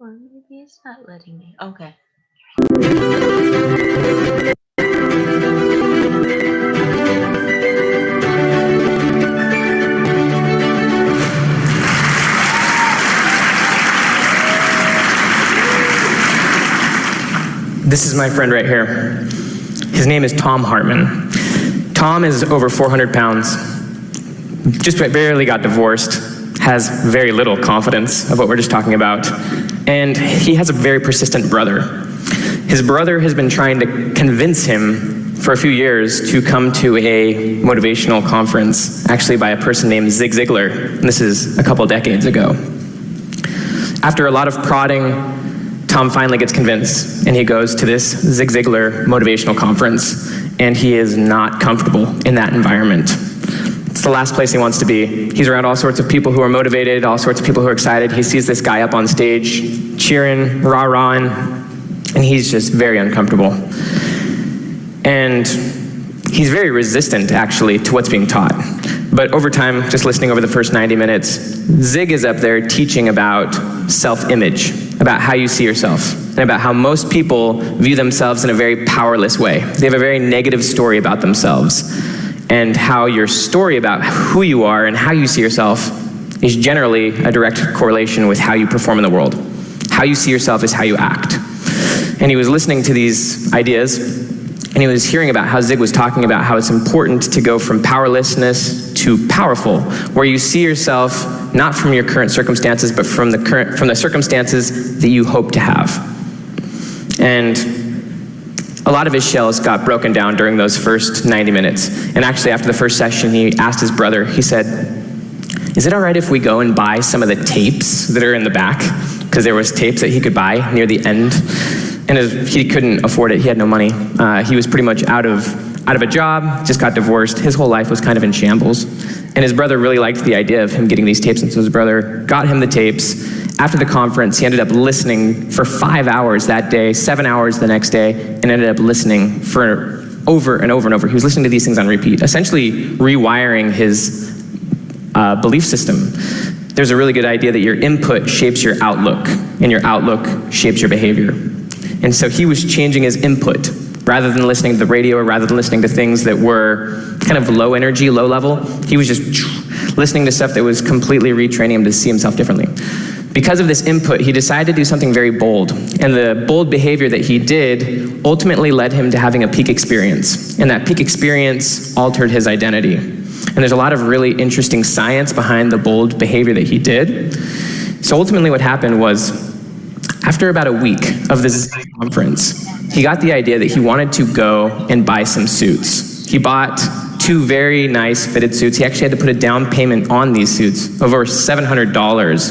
Speaker 1: Or maybe it's not letting me. Okay.
Speaker 5: This is my friend right here. His name is Tom Hartman. Tom is over 400 pounds, just barely got divorced, has very little confidence of what we're just talking about, and he has a very persistent brother. His brother has been trying to convince him for a few years to come to a motivational conference, actually by a person named Zig Ziglar, and this is a couple decades ago. After a lot of prodding, Tom finally gets convinced, and he goes to this Zig Ziglar motivational conference, and he is not comfortable in that environment. It's the last place he wants to be. He's around all sorts of people who are motivated, all sorts of people who are excited. He sees this guy up on stage, cheering, rah-rahing, and he's just very uncomfortable. And he's very resistant, actually, to what's being taught. But over time, just listening over the first 90 minutes, Zig is up there teaching about self-image, about how you see yourself, and about how most people view themselves in a very powerless way. They have a very negative story about themselves, and how your story about who you are and how you see yourself is generally a direct correlation with how you perform in the world. How you see yourself is how you act. And he was listening to these ideas, and he was hearing about how Zig was talking about how it's important to go from powerlessness to powerful, where you see yourself not from your current circumstances, but from the circumstances that you hope to have. And a lot of his shells got broken down during those first 90 minutes. And actually, after the first session, he asked his brother, he said, "Is it all right if we go and buy some of the tapes that are in the back?" Because there was tapes that he could buy near the end. And he couldn't afford it, he had no money. He was pretty much out of a job, just got divorced. His whole life was kind of in shambles. And his brother really liked the idea of him getting these tapes, and so his brother got him the tapes. After the conference, he ended up listening for 5 hours that day, 7 hours the next day, and ended up listening for over and over and over. He was listening to these things on repeat, essentially rewiring his belief system. There's a really good idea that your input shapes your outlook, and your outlook shapes your behavior. And so he was changing his input. Rather than listening to the radio or rather than listening to things that were kind of low energy, low level, he was just listening to stuff that was completely retraining him to see himself differently. Because of this input, he decided to do something very bold. And the bold behavior that he did ultimately led him to having a peak experience. And that peak experience altered his identity. And there's a lot of really interesting science behind the bold behavior that he did. So ultimately what happened was, after about a week of this conference, he got the idea that he wanted to go and buy some suits. He bought 2 very nice fitted suits. He actually had to put a down payment on these suits of over $700.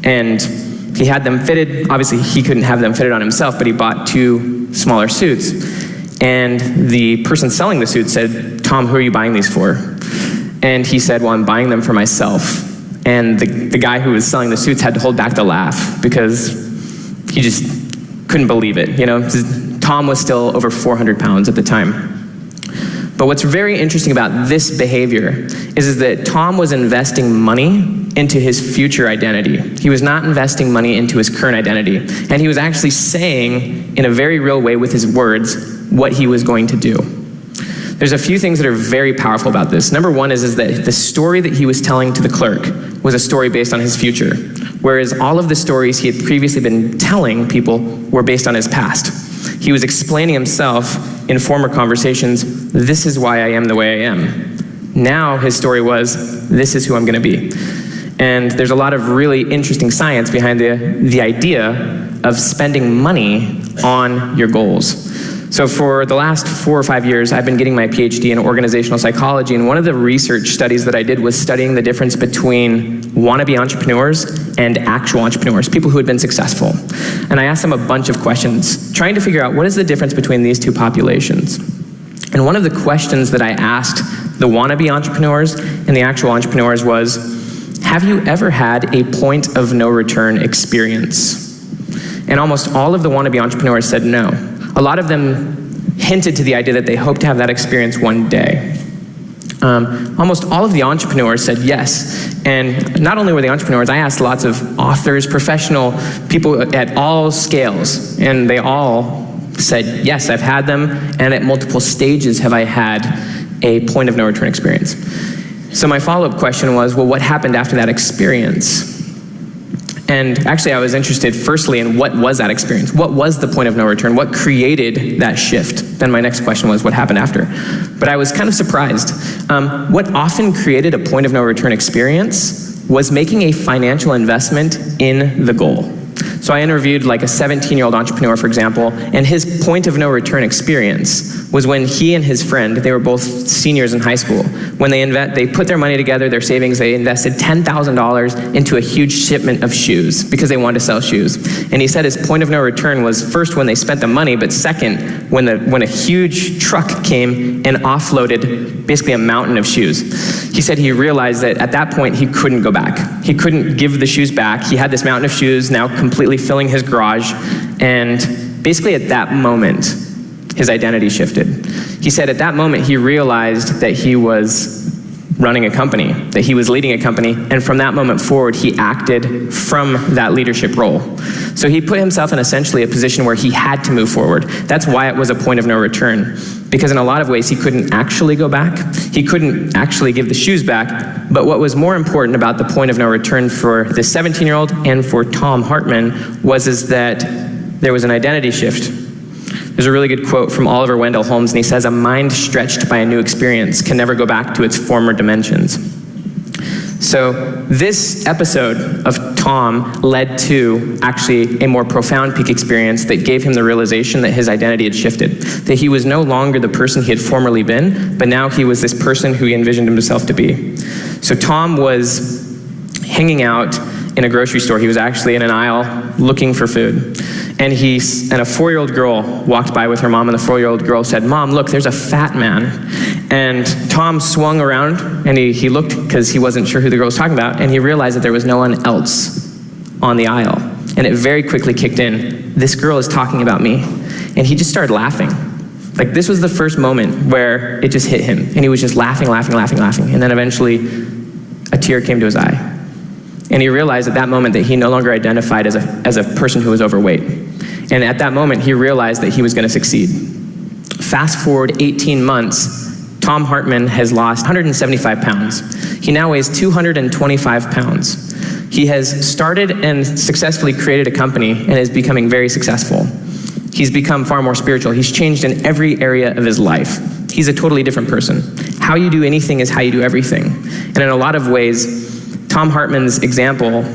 Speaker 5: And he had them fitted. Obviously, he couldn't have them fitted on himself, but he bought 2 smaller suits. And the person selling the suits said, "Tom, who are you buying these for?" And he said, "Well, I'm buying them for myself." And the guy who was selling the suits had to hold back the laugh because he just couldn't believe it. You know, Tom was still over 400 pounds at the time. But what's very interesting about this behavior is that Tom was investing money into his future identity. He was not investing money into his current identity. And he was actually saying, in a very real way with his words, what he was going to do. There's a few things that are very powerful about this. Number one is that the story that he was telling to the clerk was a story based on his future, whereas all of the stories he had previously been telling people were based on his past. He was explaining himself in former conversations, this is why I am the way I am. Now his story was, this is who I'm going to be. And there's a lot of really interesting science behind the idea of spending money on your goals. So for the last 4 or 5 years, I've been getting my PhD in organizational psychology, and one of the research studies that I did was studying the difference between wannabe entrepreneurs and actual entrepreneurs, people who had been successful. And I asked them a bunch of questions, trying to figure out what is the difference between these two populations. And one of the questions that I asked the wannabe entrepreneurs and the actual entrepreneurs was, have you ever had a point of no return experience? And almost all of the wannabe entrepreneurs said no. A lot of them hinted to the idea that they hope to have that experience one day. Almost all of the entrepreneurs said yes. And not only were they entrepreneurs, I asked lots of authors, professional people at all scales, and they all said, yes, I've had them, and at multiple stages have I had a point of no return experience. So my follow-up question was, well, what happened after that experience? And actually, I was interested firstly in what was that experience? What was the point of no return? What created that shift? Then my next question was, what happened after? But I was kind of surprised. What often created a point of no return experience was making a financial investment in the goal. So I interviewed like a 17-year-old entrepreneur, for example, and his point of no return experience was when he and his friend, they were both seniors in high school, when they put their money together, their savings, they invested $10,000 into a huge shipment of shoes because they wanted to sell shoes. And he said his point of no return was first when they spent the money, but second, when a huge truck came and offloaded basically a mountain of shoes. He said he realized that at that point he couldn't go back. He couldn't give the shoes back. He had this mountain of shoes now completely filling his garage, and basically at that moment, his identity shifted. He said at that moment he realized that he was running a company, that he was leading a company, and from that moment forward, he acted from that leadership role. So he put himself in essentially a position where he had to move forward. That's why it was a point of no return, because in a lot of ways, he couldn't actually go back. He couldn't actually give the shoes back, but what was more important about the point of no return for this 17-year-old and for Tom Hartman was that there was an identity shift. There's a really good quote from Oliver Wendell Holmes, and he says, "A mind stretched by a new experience can never go back to its former dimensions." So this episode of Tom led to actually a more profound peak experience that gave him the realization that his identity had shifted, that he was no longer the person he had formerly been, but now he was this person who he envisioned himself to be. So Tom was hanging out in a grocery store. He was actually in an aisle looking for food. And a 4-year-old girl walked by with her mom, and the 4-year-old girl said, "Mom, look, there's a fat man." And Tom swung around, and he looked because he wasn't sure who the girl was talking about, and he realized that there was no one else on the aisle. And it very quickly kicked in, this girl is talking about me. And he just started laughing. Like, this was the first moment where it just hit him, and he was just laughing. And then eventually, a tear came to his eye. And he realized at that moment that he no longer identified as a person who was overweight. And at that moment, he realized that he was going to succeed. Fast forward 18 months, Tom Hartman has lost 175 pounds. He now weighs 225 pounds. He has started and successfully created a company and is becoming very successful. He's become far more spiritual. He's changed in every area of his life. He's a totally different person. How you do anything is how you do everything. And in a lot of ways, Tom Hartman's example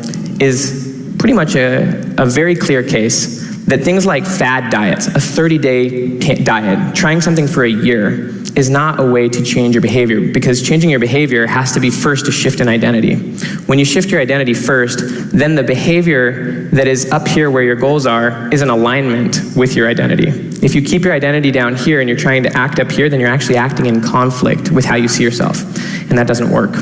Speaker 5: is pretty much a very clear case that things like fad diets, a 30-day diet, trying something for a year, is not a way to change your behavior, because changing your behavior has to be first a shift in identity. When you shift your identity first, then the behavior that is up here where your goals are is in alignment with your identity. If you keep your identity down here and you're trying to act up here, then you're actually acting in conflict with how you see yourself, and that doesn't work.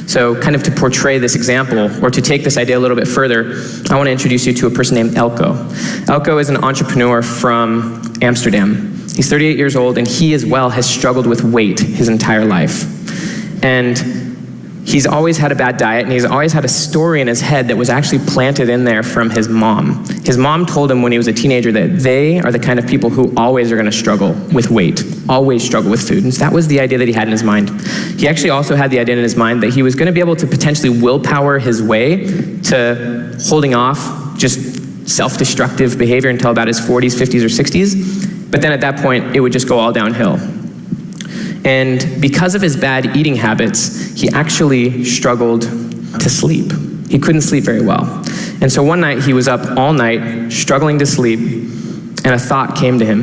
Speaker 5: So kind of to portray this example, or to take this idea a little bit further, I want to introduce you to a person named Elko. Elko is an entrepreneur from Amsterdam. He's 38 years old, and he as well has struggled with weight his entire life. And he's always had a bad diet, and he's always had a story in his head that was actually planted in there from his mom. His mom told him when he was a teenager that they are the kind of people who always are going to struggle with weight, always struggle with food. And so that was the idea that he had in his mind. He actually also had the idea in his mind that he was going to be able to potentially willpower his way to holding off just self-destructive behavior until about his 40s, 50s, or 60s. But then at that point, it would just go all downhill. And because of his bad eating habits, he actually struggled to sleep. He couldn't sleep very well. And so one night he was up all night, struggling to sleep, and a thought came to him.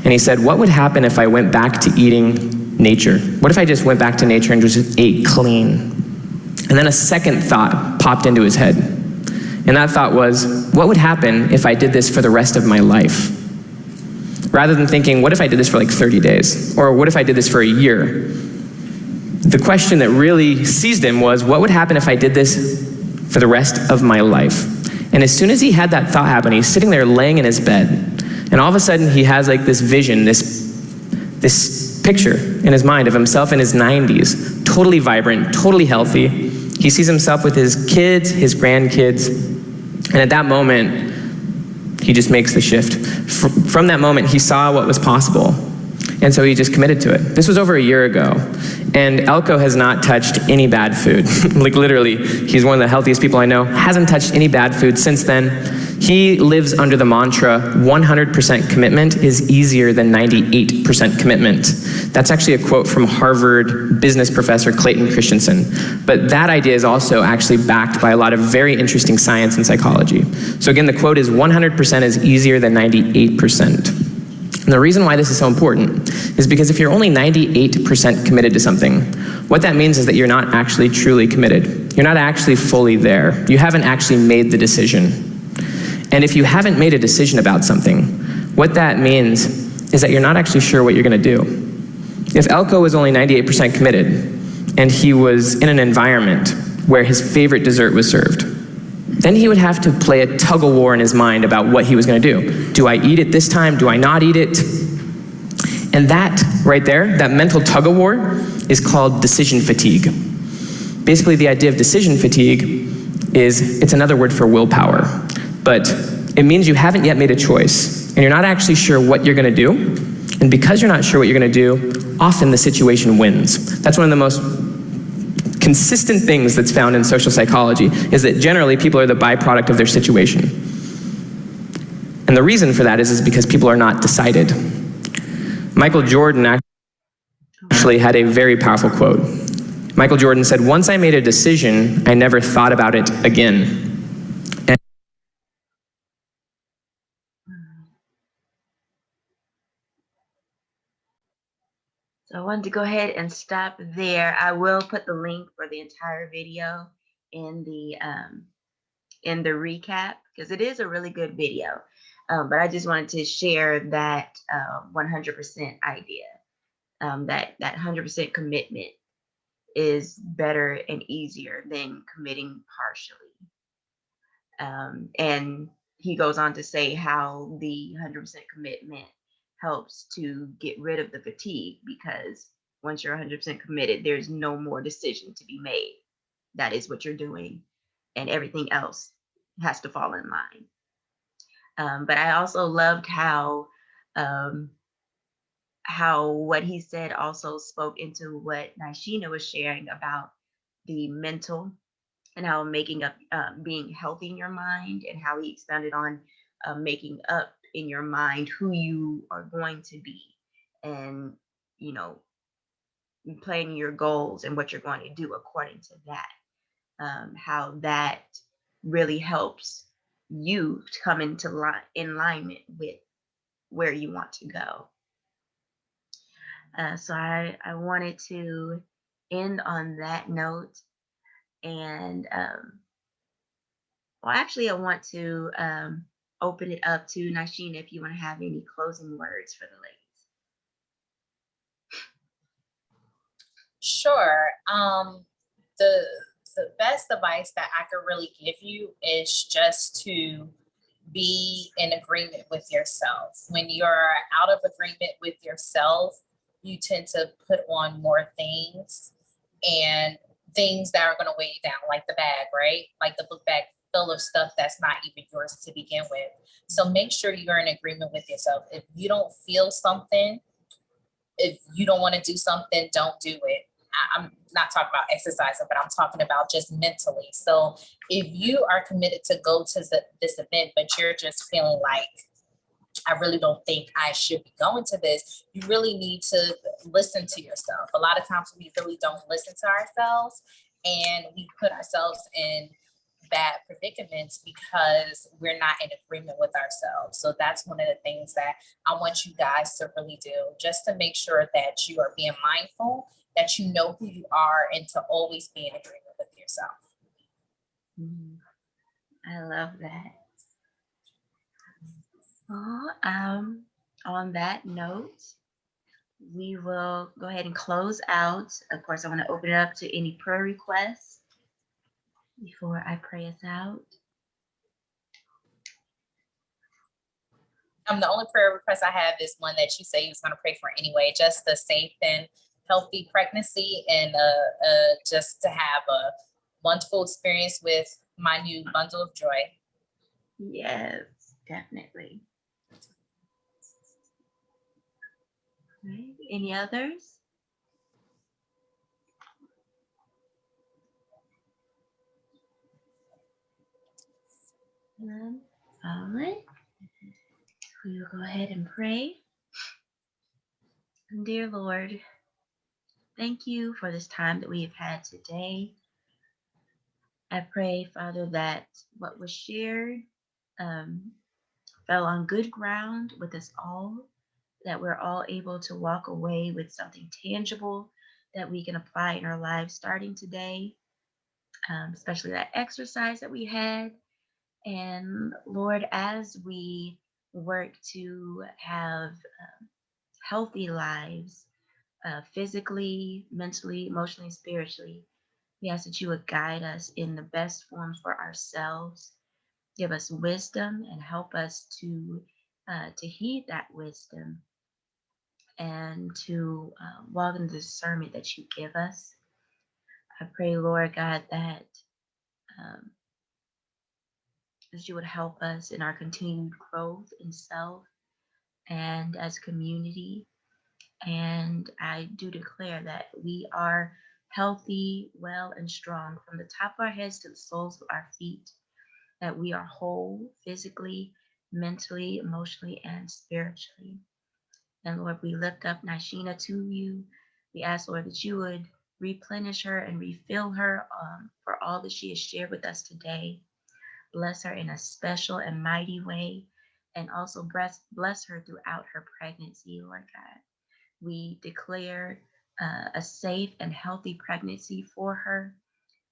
Speaker 5: And he said, what would happen if I went back to eating nature? What if I just went back to nature and just ate clean? And then a second thought popped into his head. And that thought was, what would happen if I did this for the rest of my life? Rather than thinking, what if I did this for like 30 days? Or what if I did this for a year? The question that really seized him was, what would happen if I did this for the rest of my life? And as soon as he had that thought happen, he's sitting there laying in his bed, and all of a sudden he has like this vision, this picture in his mind of himself in his 90s, totally vibrant, totally healthy. He sees himself with his kids, his grandkids, and at that moment, he just makes the shift. From that moment, he saw what was possible, and so he just committed to it. This was over a year ago, and Elko has not touched any bad food. Like literally, he's one of the healthiest people I know, hasn't touched any bad food since then. He lives under the mantra, 100% commitment is easier than 98% commitment. That's actually a quote from Harvard business professor Clayton Christensen. But that idea is also actually backed by a lot of very interesting science and psychology. So again, the quote is 100% is easier than 98%. And the reason why this is so important is because if you're only 98% committed to something, what that means is that you're not actually truly committed. You're not actually fully there. You haven't actually made the decision. And if you haven't made a decision about something, what that means is that you're not actually sure what you're going to do. If Elko was only 98% committed, and he was in an environment where his favorite dessert was served, then he would have to play a tug-of-war in his mind about what he was going to do. Do I eat it this time? Do I not eat it? And that right there, that mental tug-of-war, is called decision fatigue. Basically, the idea of decision fatigue is, it's another word for willpower. But it means you haven't yet made a choice, and you're not actually sure what you're going to do. And because you're not sure what you're going to do, often the situation wins. That's one of the most consistent things that's found in social psychology, is that generally people are the byproduct of their situation. And the reason for that is because people are not decided. Michael Jordan actually had a very powerful quote. Michael Jordan said, once I made a decision, I never thought about it again.
Speaker 1: So I wanted to go ahead and stop there. I will put the link for the entire video in the recap, because it is a really good video. But I just wanted to share that 100% idea, that 100% commitment is better and easier than committing partially. And he goes on to say how the 100% commitment helps to get rid of the fatigue, because once you're 100% committed, there's no more decision to be made. That is what you're doing, and everything else has to fall in line. But I also loved how what he said also spoke into what Nisheena was sharing about the mental, and how making up, being healthy in your mind, and how he expounded on making up in your mind who you are going to be, and planning your goals and what you're going to do according to that. How that really helps you to come into alignment with where you want to go. So I wanted to end on that note, and well, actually, I want to open it up to Nisheena if you want to have any closing words for the ladies.
Speaker 2: Sure. The best advice that I could really give you is just to be in agreement with yourself. When you're out of agreement with yourself, you tend to put on more things, and things that are going to weigh you down, like the bag, right? Like the book bag full of stuff that's not even yours to begin with. So make sure you're in agreement with yourself. If you don't feel something, if you don't want to do something, don't do it. I'm not talking about exercising, but I'm talking about just mentally. So if you are committed to go to this event, but you're just feeling like, I really don't think I should be going to this, you really need to listen to yourself. A lot of times we really don't listen to ourselves, and we put ourselves in bad predicaments because we're not in agreement with ourselves. So that's one of the things that I want you guys to really do, just to make sure that you are being mindful, that you know who you are, and to always be in agreement with yourself.
Speaker 1: I love that. Well, on that note, we will go ahead and close out. Of course, I want to open it up to any prayer requests before I pray us out.
Speaker 2: The only prayer request I have is one that you say you was going to pray for anyway, just a safe and healthy pregnancy, and just to have a wonderful experience with my new bundle of joy.
Speaker 1: Yes, definitely. Right. Any others? None? All right. We will go ahead and pray. Dear Lord, thank you for this time that we have had today. I pray, Father, that what was shared fell on good ground with us all, that we're all able to walk away with something tangible that we can apply in our lives starting today, especially that exercise that we had. And Lord, as we work to have healthy lives, physically, mentally, emotionally, spiritually, we ask that you would guide us in the best form for ourselves. Give us wisdom and help us to heed that wisdom and to walk in the discernment that you give us. I pray, Lord God, um, that you would help us in our continued growth in self and as community. And I do declare that we are healthy, well, and strong from the top of our heads to the soles of our feet, that we are whole physically, mentally, emotionally, and spiritually. And Lord, we lift up Nisheena to you. We ask, Lord, that you would replenish her and refill her for all that she has shared with us today. Bless her in a special and mighty way, and also bless her throughout her pregnancy, Lord God. We declare a safe and healthy pregnancy for her.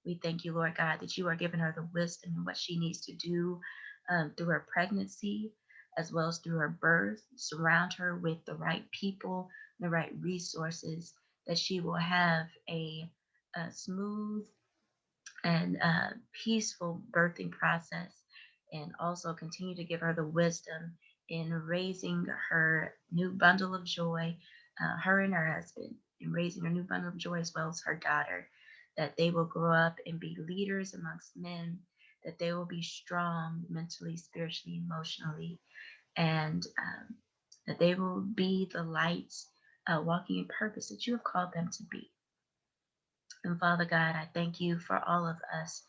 Speaker 1: We thank you, Lord God, that you are giving her the wisdom and what she needs to do through her pregnancy, as well as through her birth. Surround her with the right people, the right resources, that she will have a smooth and peaceful birthing process, and also continue to give her the wisdom in raising her new bundle of joy, her and her husband, in raising her new bundle of joy as well as her daughter, that they will grow up and be leaders amongst men, that they will be strong mentally, spiritually, emotionally, and that they will be the lights walking in purpose that you have called them to be. And Father God, I thank you for all of us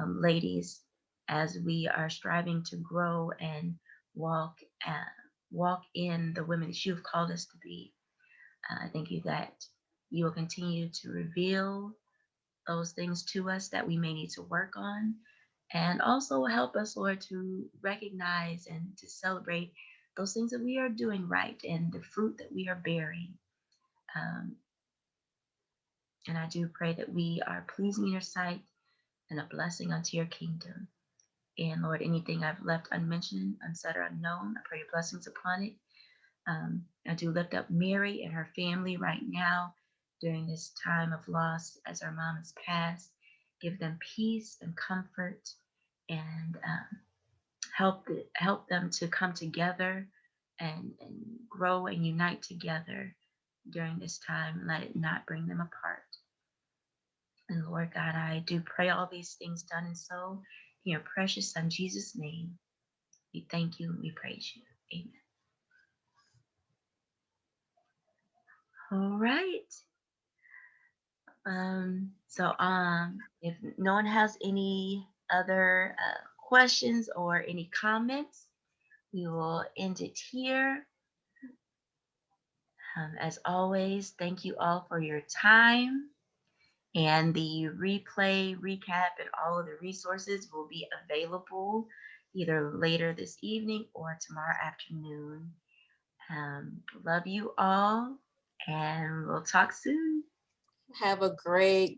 Speaker 1: ladies as we are striving to grow and walk uh, walk in the women that you've called us to be. I thank you that you will continue to reveal those things to us that we may need to work on, and also help us, Lord, to recognize and to celebrate those things that we are doing right and the fruit that we are bearing. Um, and I do pray that we are pleasing in your sight and a blessing unto your kingdom. And Lord, anything I've left unmentioned, unsaid, or unknown, I pray your blessings upon it. I do lift up Mary and her family right now during this time of loss as our mom has passed. Give them peace and comfort, and help them to come together and grow and unite together during this time. Let it not bring them apart. And Lord God, I do pray all these things done and so in your precious Son, Jesus' name. We thank you and we praise you. Amen. All right. If no one has any other questions or any comments, we will end it here. As always, thank you all for your time. And the replay, recap, and all of the resources will be available either later this evening or tomorrow afternoon. Love you all, and we'll talk soon.
Speaker 4: Have a great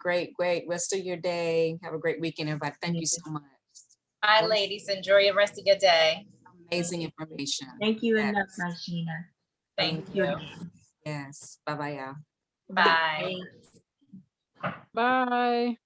Speaker 4: rest of your day. Have a great weekend, everybody. Thank you so much.
Speaker 6: Bye, ladies. Enjoy the rest of your day.
Speaker 4: Amazing information.
Speaker 1: Thank you
Speaker 4: Yes.
Speaker 1: enough, Nisheena.
Speaker 6: Thank you.
Speaker 1: Again.
Speaker 4: Yes. Bye-bye, y'all.
Speaker 6: Bye.
Speaker 1: Bye.
Speaker 3: Bye.